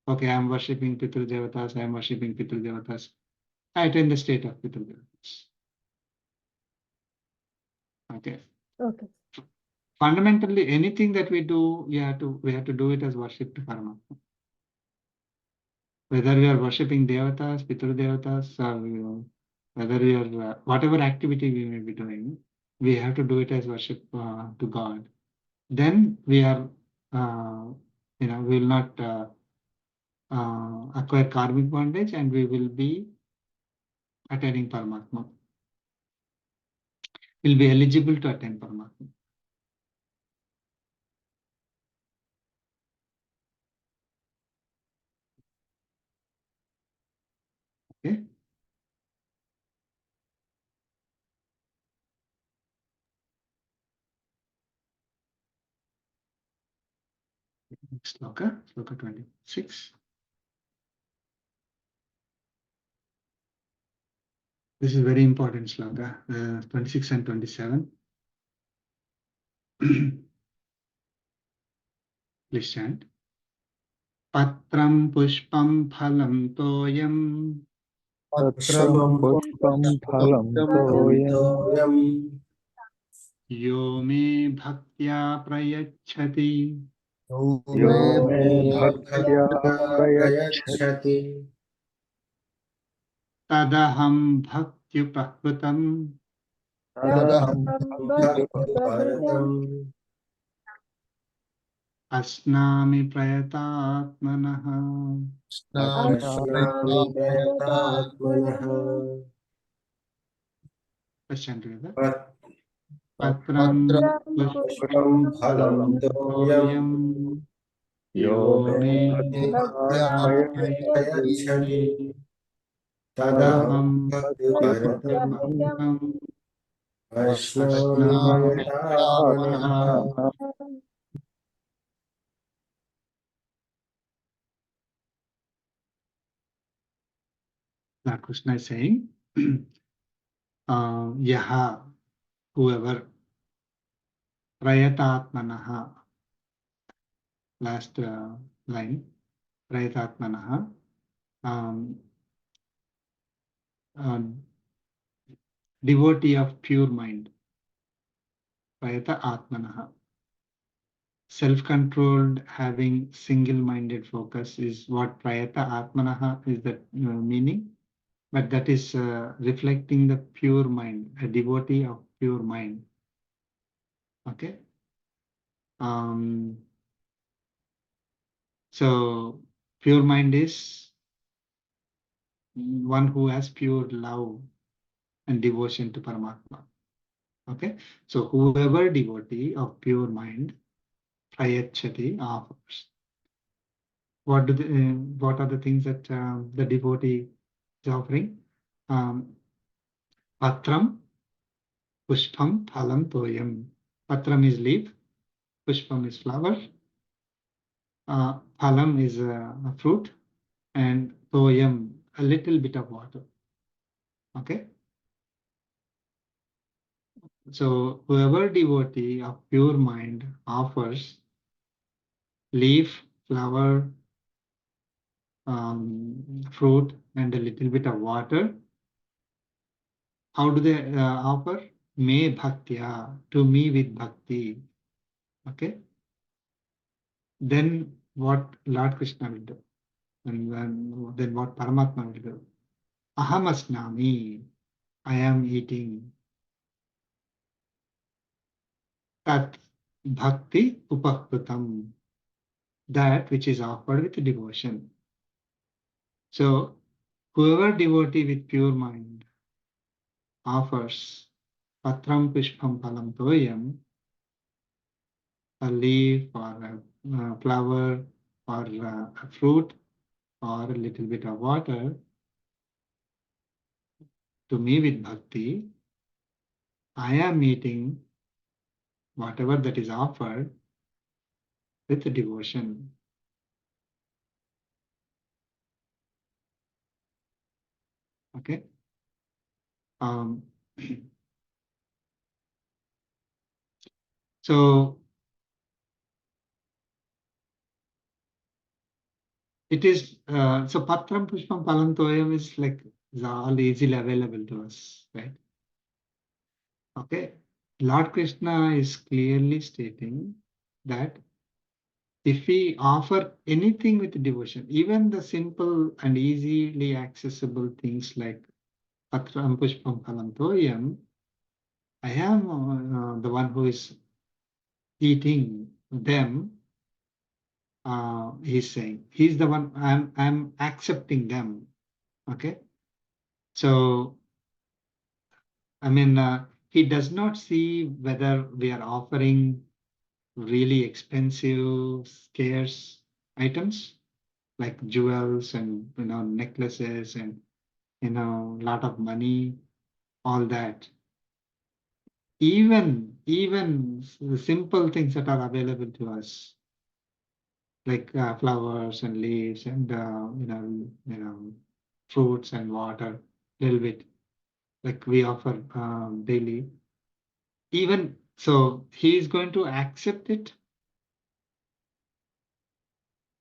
okay, I'm worshipping Pitru Devatas, I'm worshipping Pitru Devatas, I attain the state of Pitru Devatas. Okay. Okay. Fundamentally, anything that we do, we have to do it as worship to Paramatma. Whether we are worshipping Devatas, Pitru Devatas, or whether we are whatever activity we may be doing, we have to do it as worship to God. Then we are, we will not acquire karmic bondage, and we will be attaining Paramatma. We'll be eligible to attain Paramatma. Okay. Next sloka, sloka 26. This is very important sloka, 26 and 27. Please chant. Patram pushpam phalam toyam Patram pushpam phalam toyam yo me bhaktya prayachati yo me bhaktya bhaktya prayachati prayachati tadaham bhaktyuprahrutam tadaham bhakti paratam asnami prayatatmanah. ashnami prayatatmanah. Let's chant together. Patram Patram Pushpam phalam toyam toyam yo yo me me bhaktya prayachati prayachati tadaham tadaham bhakti paratam bhaktyuprahrutam ashnami asnami prayatatmanah. prayatatmanah. Lord Krishna is saying, yaha, whoever, prayatatmanaha, last line, prayatatmanaha, devotee of pure mind, prayata atmanaha. Self-controlled, having single-minded focus is what prayata atmanaha is the meaning, but that is reflecting the pure mind, a devotee of pure mind. Okay. So pure mind is one who has pure love and devotion to Paramatma. Okay. So whoever devotee of pure mind, prayachati, offers. What are the things that the devotee is offering? Patram, pushpam, phalam, toyam. Patram is leaf, pushpam is flower, phalam is a fruit, and toyam, a little bit of water. Okay. So whoever devotee of pure mind offers leaf, flower, fruit, and a little bit of water, how do they offer? Me bhaktya, to me with bhakti. Okay. Then what Lord Krishna will do? And then what Paramatma will do? Aham asnami, I am eating. Tat bhakti upakrutam, that which is offered with devotion. So whoever devotee with pure mind offers patram pushpam palam toyam, a leaf or a flower or a fruit or a little bit of water to me with bhakti, I am eating whatever that is offered with devotion. Okay. So it is so patram pushpam palantoyam is like is all easily available to us, right? Okay. Lord Krishna is clearly stating that if we offer anything with devotion, even the simple and easily accessible things like patram pushpam palantoyam, I am the one who is eating them. He's saying he's the one. I'm accepting them. Okay. So I mean, he does not see whether we are offering really expensive, scarce items like jewels and necklaces and lot of money, all that. Even the simple things that are available to us, like flowers and leaves and fruits and water, little bit like we offer daily. Even so, he is going to accept it.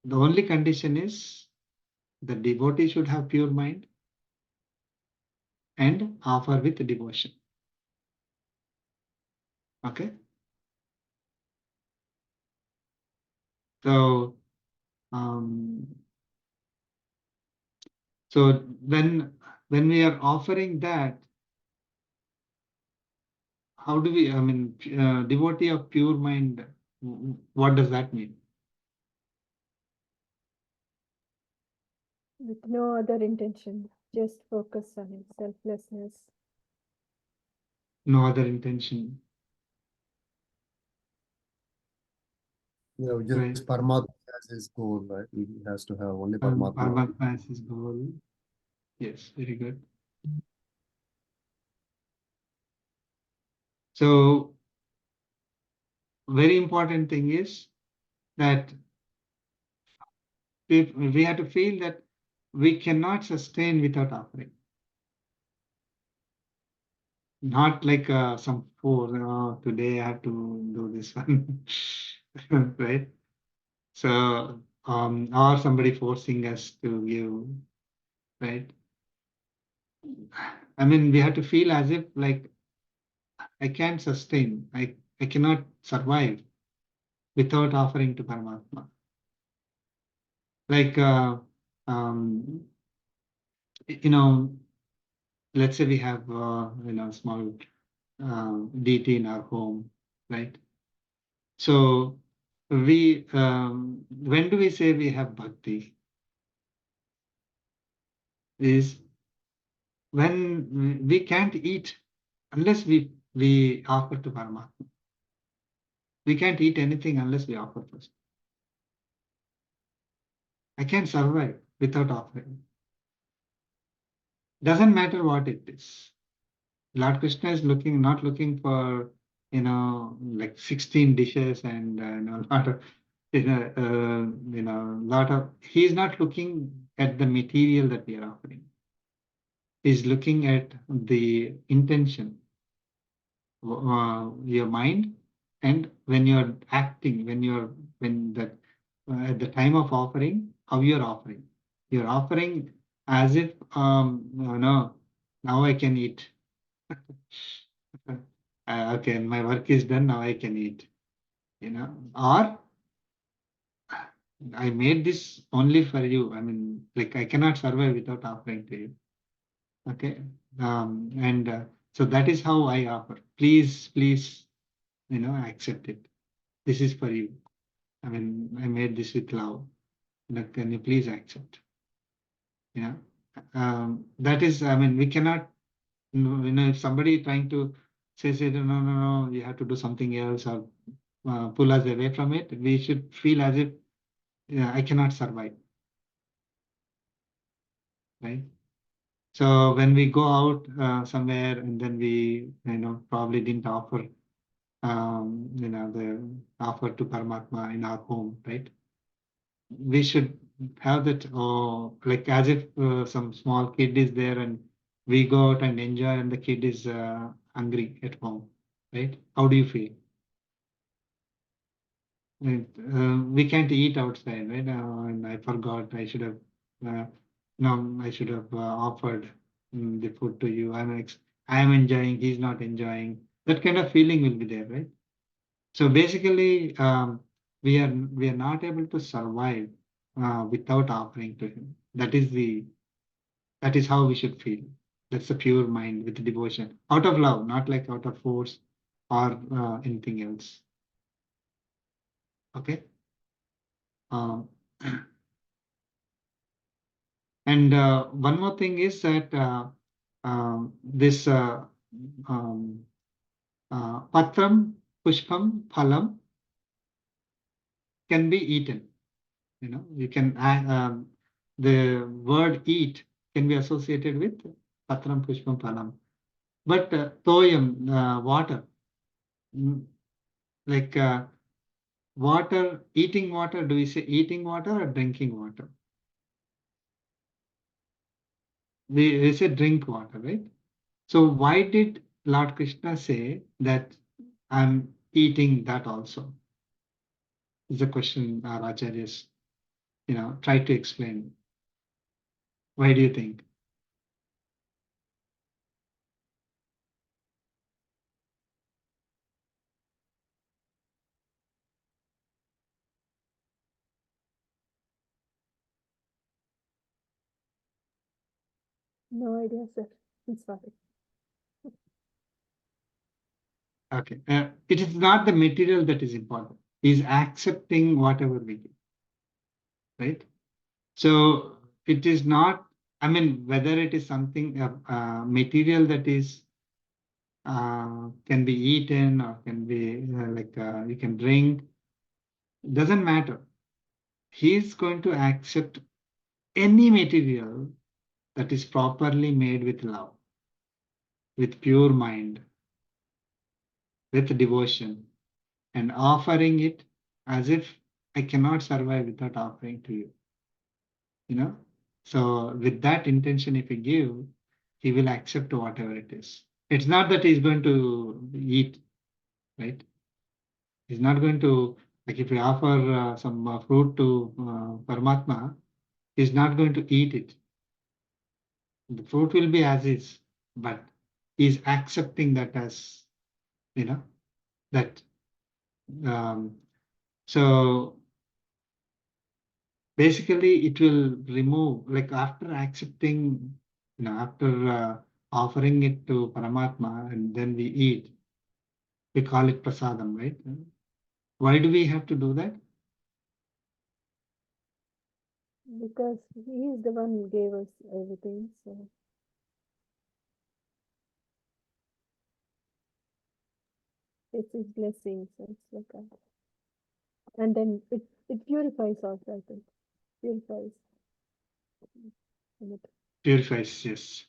The only condition is the devotee should have pure mind and offer with devotion. Okay. So, so when we are offering that, how do we? I mean, devotee of pure mind. What does that mean? With no other intention, just focus on it, selflessness. No other intention. Yeah, just Right. Paramatma as his goal, right? He has to have only Paramatma. Paramatma as his goal. Yes, very good. So, very important thing is that we have to feel that we cannot sustain without offering. Not like some fool, today I have to do this one, right? So, or somebody forcing us to give, right? I mean, we have to feel as if like I can't sustain, I cannot survive without offering to Paramatma. Like, let's say we have, small deity in our home, right? So when do we say we have bhakti? Is when we can't eat unless we offer to Paramatma. We can't eat anything unless we offer first. I can't survive without offering. Doesn't matter what it is. Lord Krishna is not looking for, like 16 dishes and lot of, he's not looking at the material that we are offering. He's looking at the intention. your mind, and when you're acting, at the time of offering, how you're offering. You're offering as if no, now I can eat. Okay, my work is done, now I can eat. Or I made this only for you. I mean, like I cannot survive without offering to you. Okay. And so that is how I offer. Please, accept it. This is for you. I mean, I made this with love. Can you please accept? That is, I mean, we cannot, if somebody trying to say, no, you have to do something else or pull us away from it, we should feel as if I cannot survive. Right? So when we go out somewhere and then we, probably didn't offer, the offer to Paramatma in our home, right? We should have that, like as if some small kid is there and we go out and enjoy and the kid is hungry at home, right? How do you feel? Right? We can't eat outside, right? And I forgot I should have, no, I should have offered the food to you. I am enjoying, he's not enjoying. That kind of feeling will be there, right? So basically, we are not able to survive without offering to him. That is how we should feel. That's the pure mind with devotion, out of love, not like out of force or anything else. Okay. Um, and one more thing is that this patram, pushpam, phalam can be eaten. You can the word eat can be associated with patram, pushpam, phalam. But toyam, water, like water, eating water, do we say eating water or drinking water? We say drink water, right? So why did Lord Krishna say that I'm eating that also? Is the question our acharyas, try to explain. Why do you think? No idea, sir. I'm sorry. Okay. It is not the material that is important. He's accepting whatever we give, right? So it is not, I mean, whether it is something, material that is, can be eaten or can be you can drink, doesn't matter. He's going to accept any material that is properly made with love, with pure mind, with devotion, and offering it as if I cannot survive without offering to you. So with that intention, if you give, he will accept whatever it is. It's not that he's going to eat, right? He's not going to, like if we offer some fruit to Paramatma, he's not going to eat it. The fruit will be as is, but he's accepting that as, that. So basically it will remove, like after accepting, after offering it to Paramatma and then we eat, we call it prasadam, right? Why do we have to do that? Because he is the one who gave us everything. So it's his blessing. So it's like that. And then it purifies also, I think. Purifies. Purifies, yes.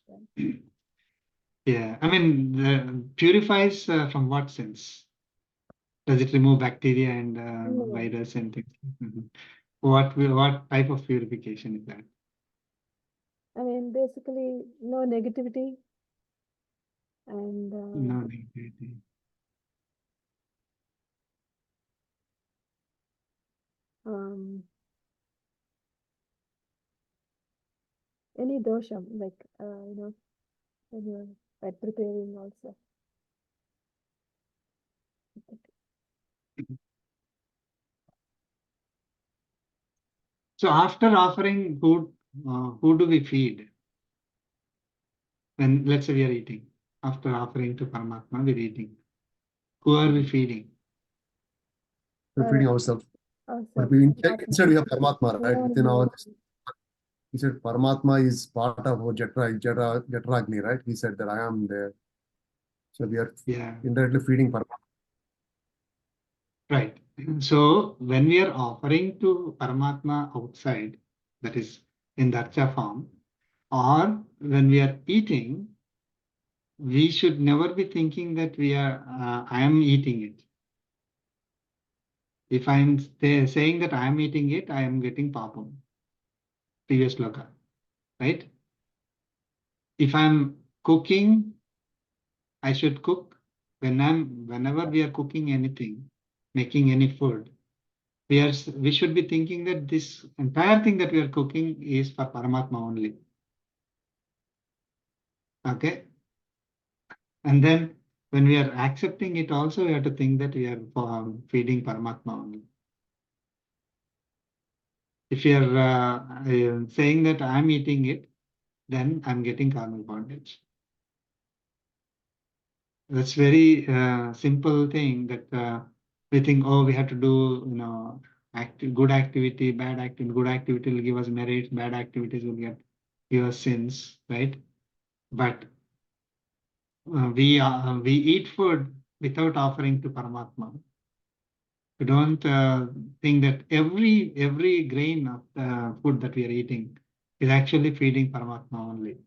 Yeah, I mean, purifies from what sense? Does it remove bacteria and No. virus and things? Mhm. What type of purification is that? I mean, basically, no negativity and No negativity. any dosha, like, when you're preparing also. So after offering food, who do we feed? When, let's say we are eating. After offering to Paramatma, we're eating. Who are we feeding? We're feeding ourselves. But Ourselves. we Paramatma. instead we have Paramatma, right? Within No, our no. he said Paramatma is part of our Jatragni, right? He said that I am there. So we are Yeah, indirectly feeding Paramatma. right. So when we are offering to Paramatma outside, that is in Darsha form, or when we are eating, we should never be thinking that I am eating it. If I am saying that I am eating it, I am getting papam. Previous sloka, right? If I'm cooking, I should cook whenever we are cooking anything, making any food, we should be thinking that this entire thing that we are cooking is for Paramatma only. Okay. And then when we are accepting it also, we have to think that we are feeding Paramatma only. If you are saying that I'm eating it, then I'm getting karmic bondage. That's very simple thing that we think, oh, we have to do, good activity, bad activity. Good activity will give us merits, bad activities will give us sins, right? But we eat food without offering to Paramatma. We don't think that every grain of the food that we are eating is actually feeding Paramatma only.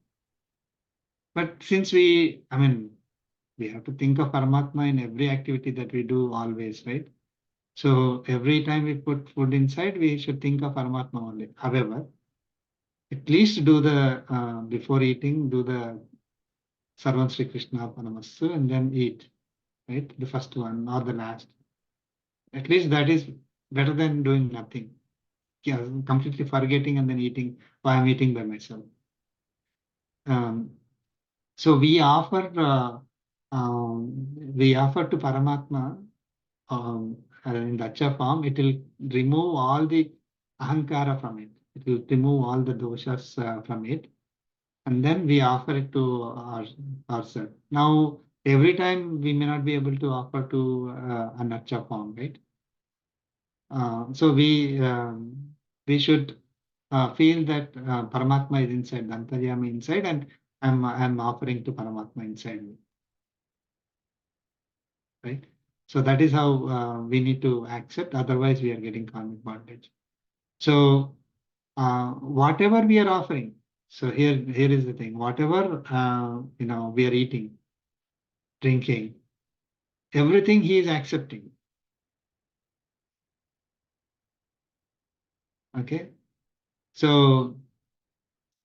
But since we have to think of Paramatma in every activity that we do always, right? So every time we put food inside, we should think of Paramatma only. However, at least do the, before eating, do the Sarvam Sri Krishna Paramastu and then eat, right? The first one or the last. At least that is better than doing nothing. Yeah, completely forgetting and then eating, I'm eating by myself. So we offer to Paramatma in Dacha form. It will remove all the ahankara from it. It will remove all the doshas from it, and then we offer it to ourselves. Now, every time we may not be able to offer to a Nacha form, right? So we should feel that Paramatma is inside, Antaryami inside, and I'm offering to Paramatma inside me. Right? So that is how we need to accept, otherwise we are getting karmic bondage. So whatever we are offering, so here is the thing, whatever we are eating, drinking, everything he is accepting. Okay. So,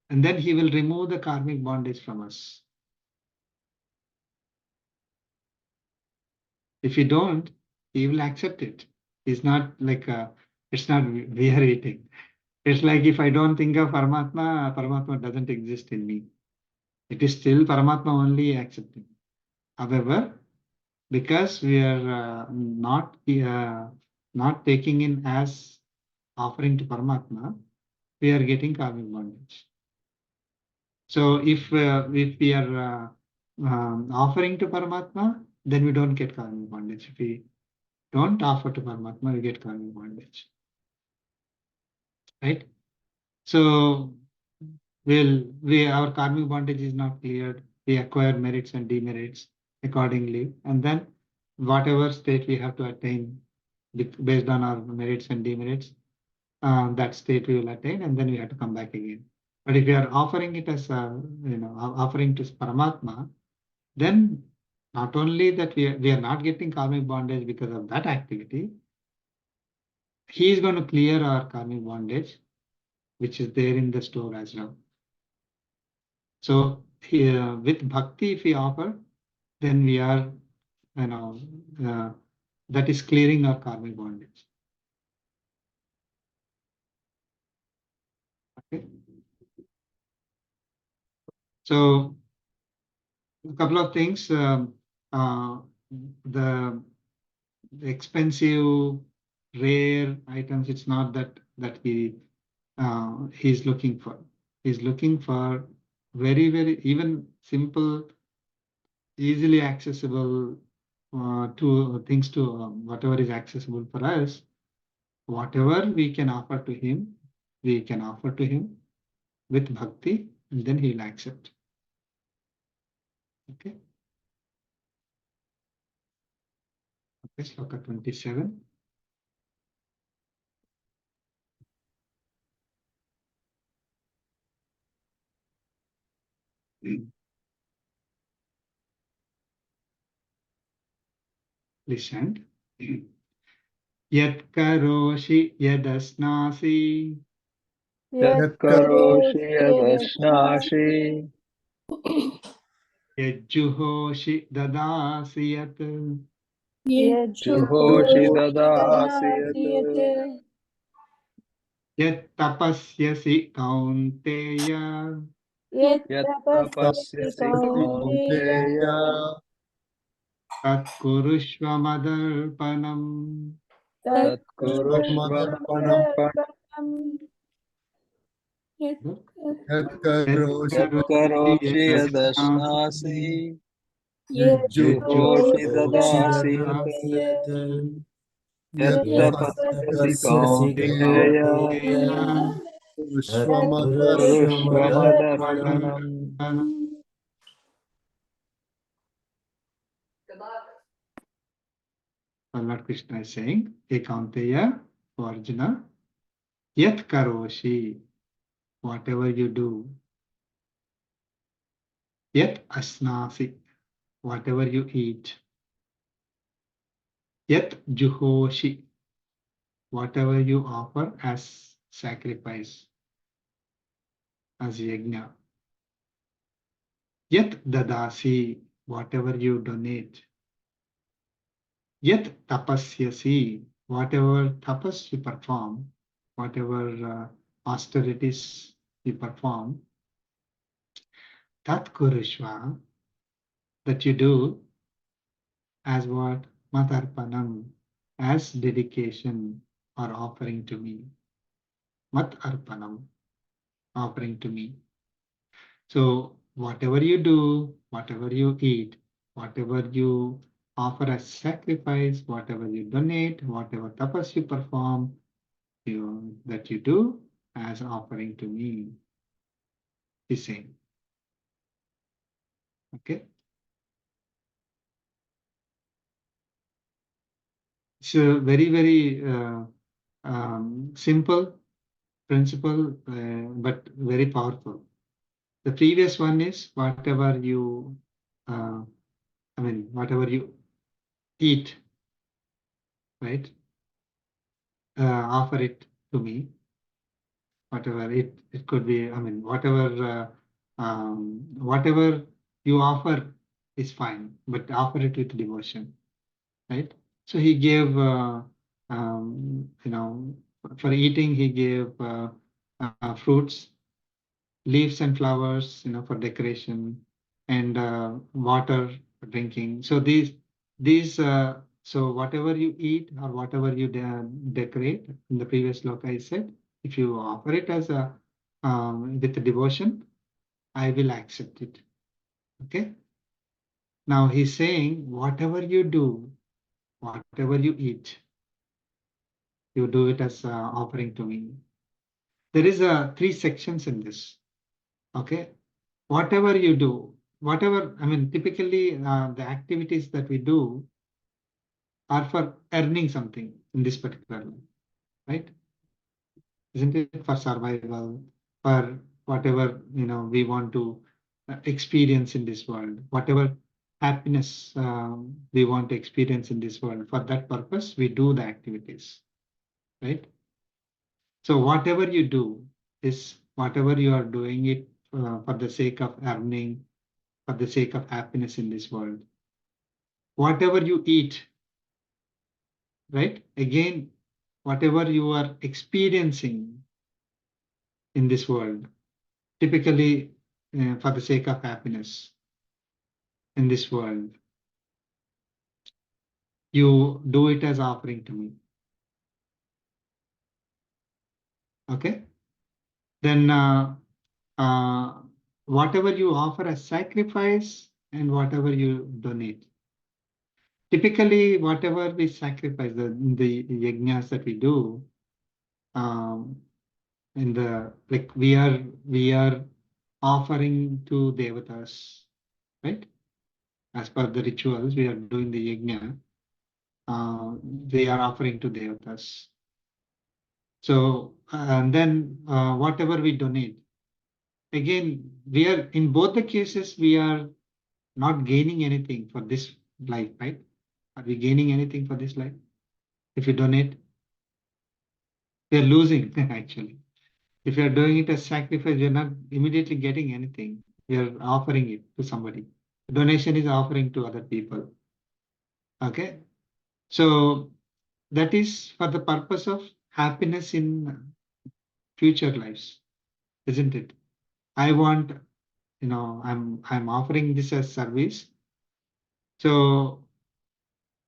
and then he will remove the karmic bondage from us. If you don't, he will accept it. It's not like it's not we are eating. It's like if I don't think of Paramatma, Paramatma doesn't exist in me. It is still Paramatma only accepting. However, because we are not taking in as offering to Paramatma, we are getting karmic bondage. So if we are offering to Paramatma, then we don't get karmic bondage. If we don't offer to Paramatma, we get karmic bondage. Right? So our karmic bondage is not cleared. We acquire merits and demerits accordingly, and then whatever state we have to attain based on our merits and demerits, that state we will attain, and then we have to come back again. But if we are offering it as offering to Paramatma, then not only that we are not getting karmic bondage because of that activity, he is going to clear our karmic bondage, which is there in the store as well. So here with bhakti, if we offer, then we are, that is clearing our karmic bondage. Okay. So a couple of things. The expensive, rare items. It's not that he's looking for. He's looking for very even simple, easily accessible to things to whatever is accessible for us. Whatever we can offer to him, we can offer to him with bhakti, and then he will accept. Okay. Okay, sloka 27. Please chant. Yat karoshi yadasnasi यत्करोषि यदश्नासि yajjuhoshi dadasi yat जुहोषि ददासि यत् yat tapasyasi kaunteya यत्तपस्यसि कौन्तेय tat kurushva madarpanam. तत्कुरुष्व मदर्पणम् यत्करोषि यत्करोषि यदश्नासि जुहोषि ददासि यत् यत्तपस्यसि कौन्तेय कुरुष्व मदर्पणम् Lord Krishna is saying, Hey Kaunteya, to Arjuna, Yat Karoshi, whatever you do, Yat Asnasi, whatever you eat, Yat Juhoshi, whatever you offer as sacrifice, as yajna, Yat Dadasi, whatever you donate, Yat Tapasyasi, whatever tapas you perform, whatever austerities you perform, Tat Kurishva, that you do as what? Matarpanam, as dedication or offering to me. Mat arpanam, offering to me. So whatever you do, whatever you eat, whatever you offer as sacrifice, whatever you donate, whatever tapas you perform, that you do as offering to me, he's saying. Okay. It's a very simple principle, but very powerful. The previous one is whatever you, whatever you eat, right? Offer it to me. Whatever it could be, whatever you offer is fine, but offer it with devotion, right? So he gave, for eating, he gave fruits, leaves and flowers, for decoration, and water for drinking. So so whatever you eat or whatever you decorate, in the previous sloka I said, if you offer it as with devotion, I will accept it. Okay. Now he's saying, whatever you do, whatever you eat, you do it as offering to me. There is 3 sections in this. Okay. Whatever you do, typically the activities that we do are for earning something in this particular life, right? Isn't it? For survival, for whatever, we want to experience in this world, whatever happiness we want to experience in this world. For that purpose, we do the activities, right? So whatever you do is whatever you are doing it for the sake of earning, for the sake of happiness in this world. Whatever you eat, right? Again, whatever you are experiencing in this world, typically for the sake of happiness in this world, you do it as offering to me. Okay? Then whatever you offer as sacrifice and whatever you donate. Typically, whatever we sacrifice, the yajnas that we do, in the we are offering to Devatas, right? As per the rituals, we are doing the yajna. They are offering to Devatas. So, and then whatever we donate, again, we are in both the cases, we are not gaining anything for this life, right? Are we gaining anything for this life? If you donate, we are losing actually. If you are doing it as sacrifice, you're not immediately getting anything. You're offering it to somebody. Donation is offering to other people. Okay. So that is for the purpose of happiness in future lives, isn't it? I want, I'm offering this as service. So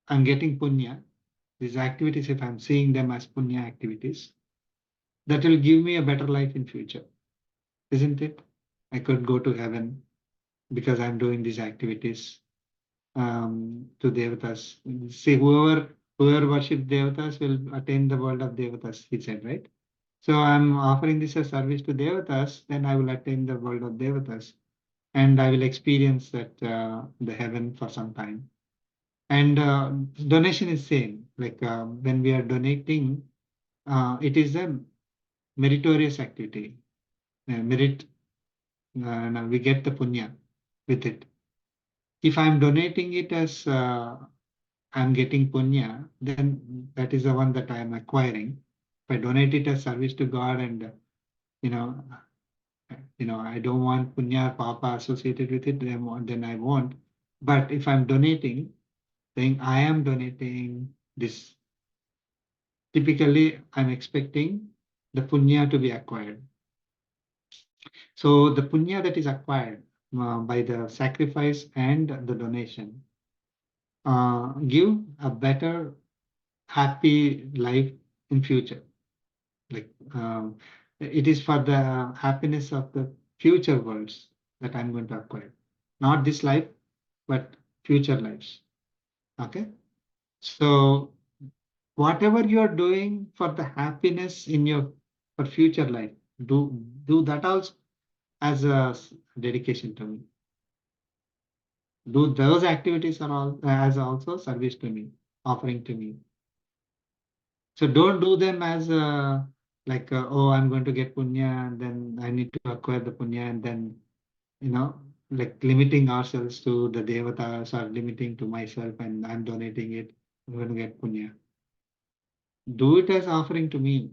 I'm getting punya. These activities, if I'm seeing them as punya activities, that will give me a better life in future, isn't it? I could go to heaven because I'm doing these activities to Devatas. See, whoever worships Devatas will attain the world of Devatas, he said, right? So I'm offering this as service to Devatas, then I will attain the world of Devatas. And I will experience that the heaven for some time. And donation is same. Like when we are donating, it is a meritorious activity. Merit, we get the punya with it. If I'm donating it as I'm getting punya, then that is the one that I am acquiring. If I donate it as service to God, and you know, I don't want punya or papa associated with it, then I won't. But if I'm donating, saying I am donating this, typically I'm expecting the punya to be acquired. So the punya that is acquired by the sacrifice and the donation give a better, happy life in future. Like it is for the happiness of the future worlds that I'm going to acquire, not this life, but future lives. Okay, so whatever you are doing for the happiness in your for future life, do that also as a dedication to me. Do those activities are all as also service to me, offering to me. So don't do them as oh, I'm going to get punya and then I need to acquire the punya, and then like limiting ourselves to the devatas or limiting to myself and I'm donating it, I'm going to get punya. Do it as offering to me.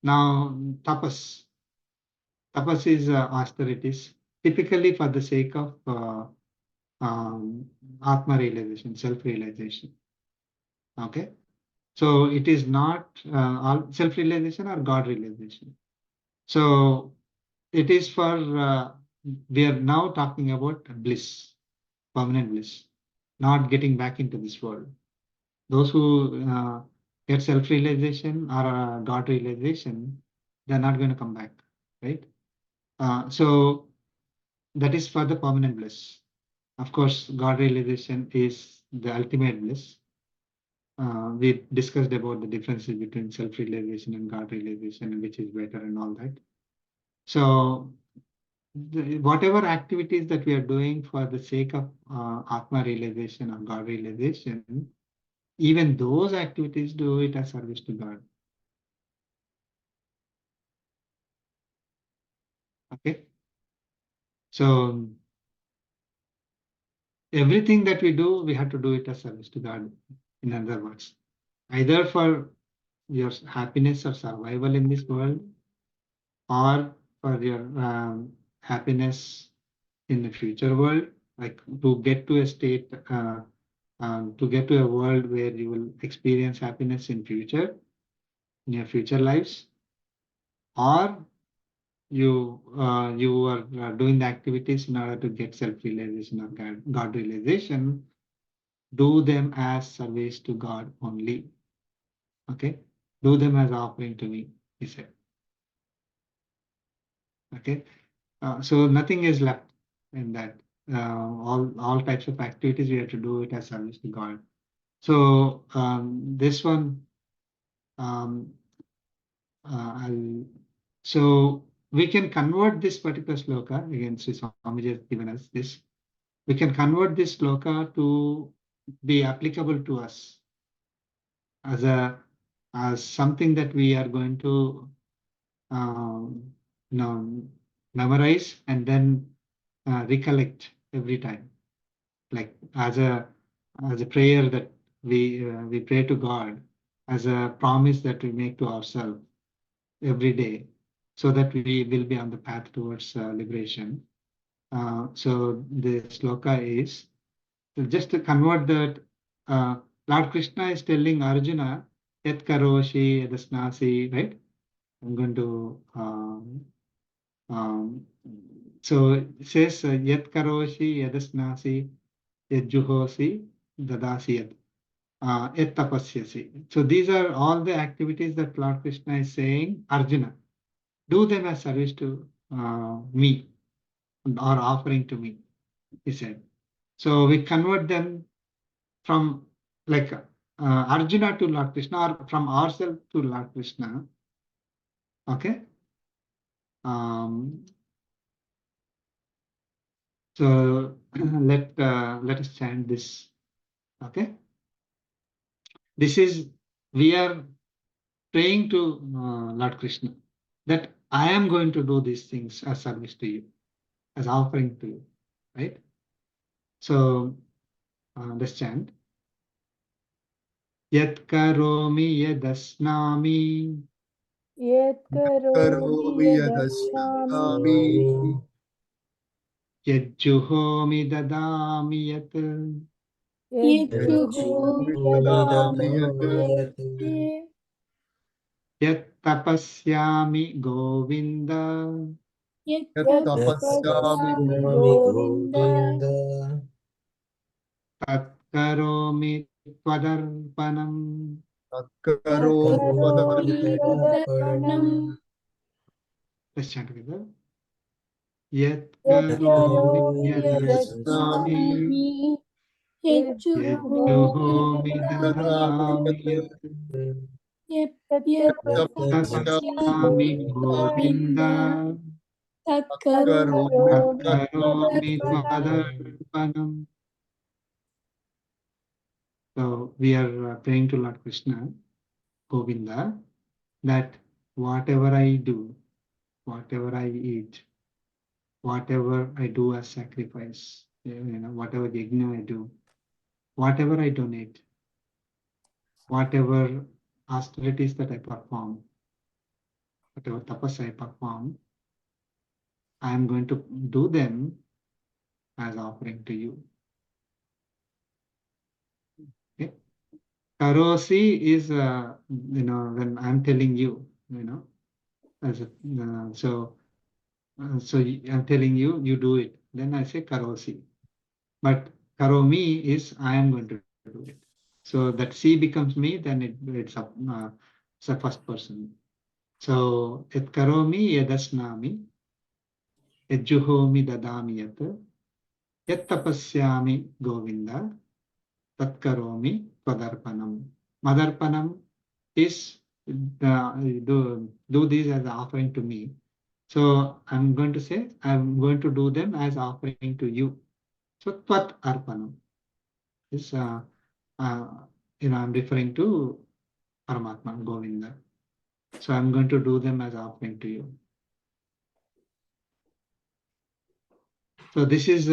Now tapas. Tapas is austerities, typically for the sake of atma realization, self-realization. Okay. So it is not all self-realization or God realization. So it is for, we are now talking about bliss, permanent bliss, not getting back into this world. Those who get self-realization or God realization, they're not going to come back, right? So that is for the permanent bliss. Of course, God realization is the ultimate bliss. We discussed about the differences between self-realization and God realization and which is better and all that. So whatever activities that we are doing for the sake of Atma realization or God realization, even those activities do it as service to God. Okay. So everything that we do, we have to do it as service to God. In other words, either for your happiness or survival in this world, or for your happiness in the future world, like to get to a state, to get to a world where you will experience happiness in future, in your future lives, or you are doing the activities in order to get self-realization or God realization, do them as service to God only. Okay, do them as offering to me, he said. Okay, so nothing is left in that. All types of activities we have to do it as service to God. So this one, so we can convert this particular sloka, again Sri Swamiji has given us this. We can convert this sloka to be applicable to us as something that we are going to memorize and then recollect every time, like as a prayer that we pray to God, as a promise that we make to ourselves every day, so that we will be on the path towards liberation. So the sloka is just to convert that. Lord Krishna is telling Arjuna, "Yat karoshi yadasnasi," right? I'm going to. So it says, "Yat karoshi yadasnasi, yad juhosi dadasi yad." Yat tapasyasi. So these are all the activities that Lord Krishna is saying, Arjuna, do them as service to me or offering to me, he said. So we convert them from like Arjuna to Lord Krishna, or from ourselves to Lord Krishna. Okay. So let us chant this. Okay. This is, we are praying to Lord Krishna that I am going to do these things as service to you, as offering to you, right? So let's chant. Yat karomi yadasnami Yet Karomi karomi yadasnami yadasnami yajjuhomi dadami yat yet yajjuhomi juhomi dadami dadami yat yet yat tapasyami govinda yat yat tapasyami pasyami Govinda Govinda tat karomi tvadarpanam tat tat karomi karomi Tadarpanam tadarpanam let's chant together. Yat yet karomi karomi yadasnami yadasnami yet juhomi yajjuhomi dadami dadami dadami yat yat yet yat tapasyami tapasyami tapasyami govinda tat tat karomi tat karomi karomi tadarpanam. tvadarpanam. So we are praying to Lord Krishna, Govinda, that whatever I do, whatever I eat, whatever I do as sacrifice, whatever yajna I do, whatever I donate, whatever austerities that I perform, whatever tapas I perform, I am going to do them as offering to you. Okay? Karosi is, when I'm telling you, as a, so I'm telling you, you do it. Then I say karosi. But karomi is I am going to do it. So that si becomes me, then it's a first person. So et karomi yadasnami, et juhomi dadami yat tapasyami govinda, tat karomi tvadarpanam. Madarpanam is do these as an offering to me. So I'm going to say I'm going to do them as offering to you. So tvat arpanam is I'm referring to Paramatma Govinda. So I'm going to do them as offering to you. So this is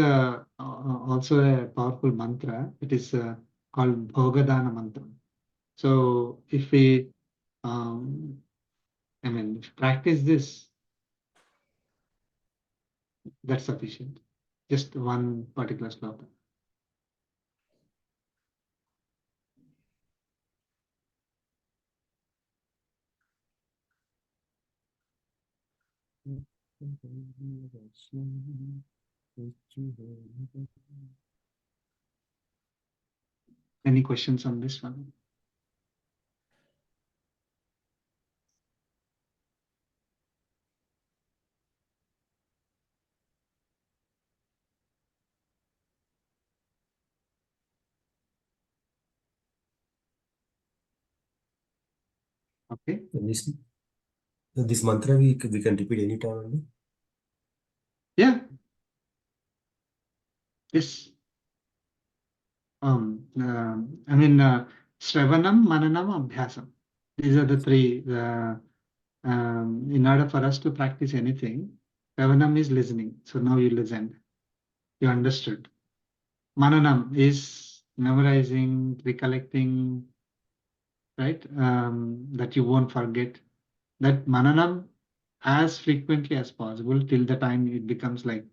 also a powerful mantra. It is called Bhogadana mantra. So if we practice this, that's sufficient. Just one particular sloka. Any questions on this one? Okay. This mantra we can repeat anytime only. Yeah. Yes. I mean, Shravanam, Mananam, Abhyasam. These are the three. In order for us to practice anything, Shravanam is listening. So now you listened. You understood. Mananam is memorizing, recollecting, right? That you won't forget. That Mananam as frequently as possible till the time it becomes like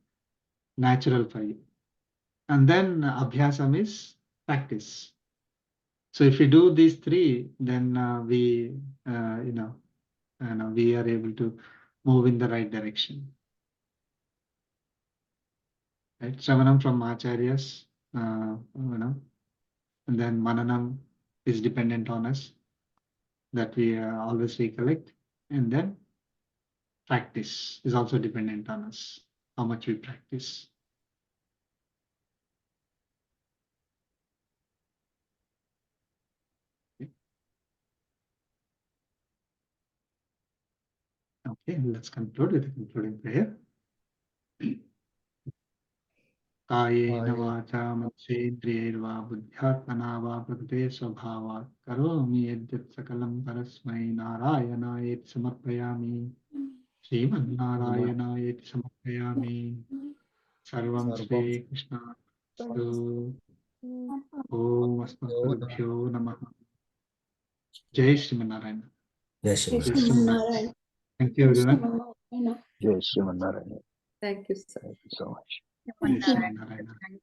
natural for you. And then Abhyasam is practice. So if you do these three, then we are able to move in the right direction. Right? Shravanam from Acharyas, and then Mananam is dependent on us, that we always recollect, and then practice is also dependent on us, how much we practice. Okay, let's conclude with a concluding prayer. कायेन वाचा मनसेन्द्रियैर्वा बुद्ध्यात्मना वा प्रकृते स्वभावात् करोमि यद्यत् सकलं परस्मै नारायणायेति समर्पयामि श्रीमन्नारायणायेति समर्पयामि सर्वं श्रीकृष्णार्पणमस्तु ॐ अस्मद्गुरुभ्यो नमः जय Sriman Narayana Yes, Jai sure. Shrimanarayan. Thank you everyone. Shrimanarayan. Jai Srimanarayana. Thank you, sir. Thank you so much. Jai Shrimanarayan.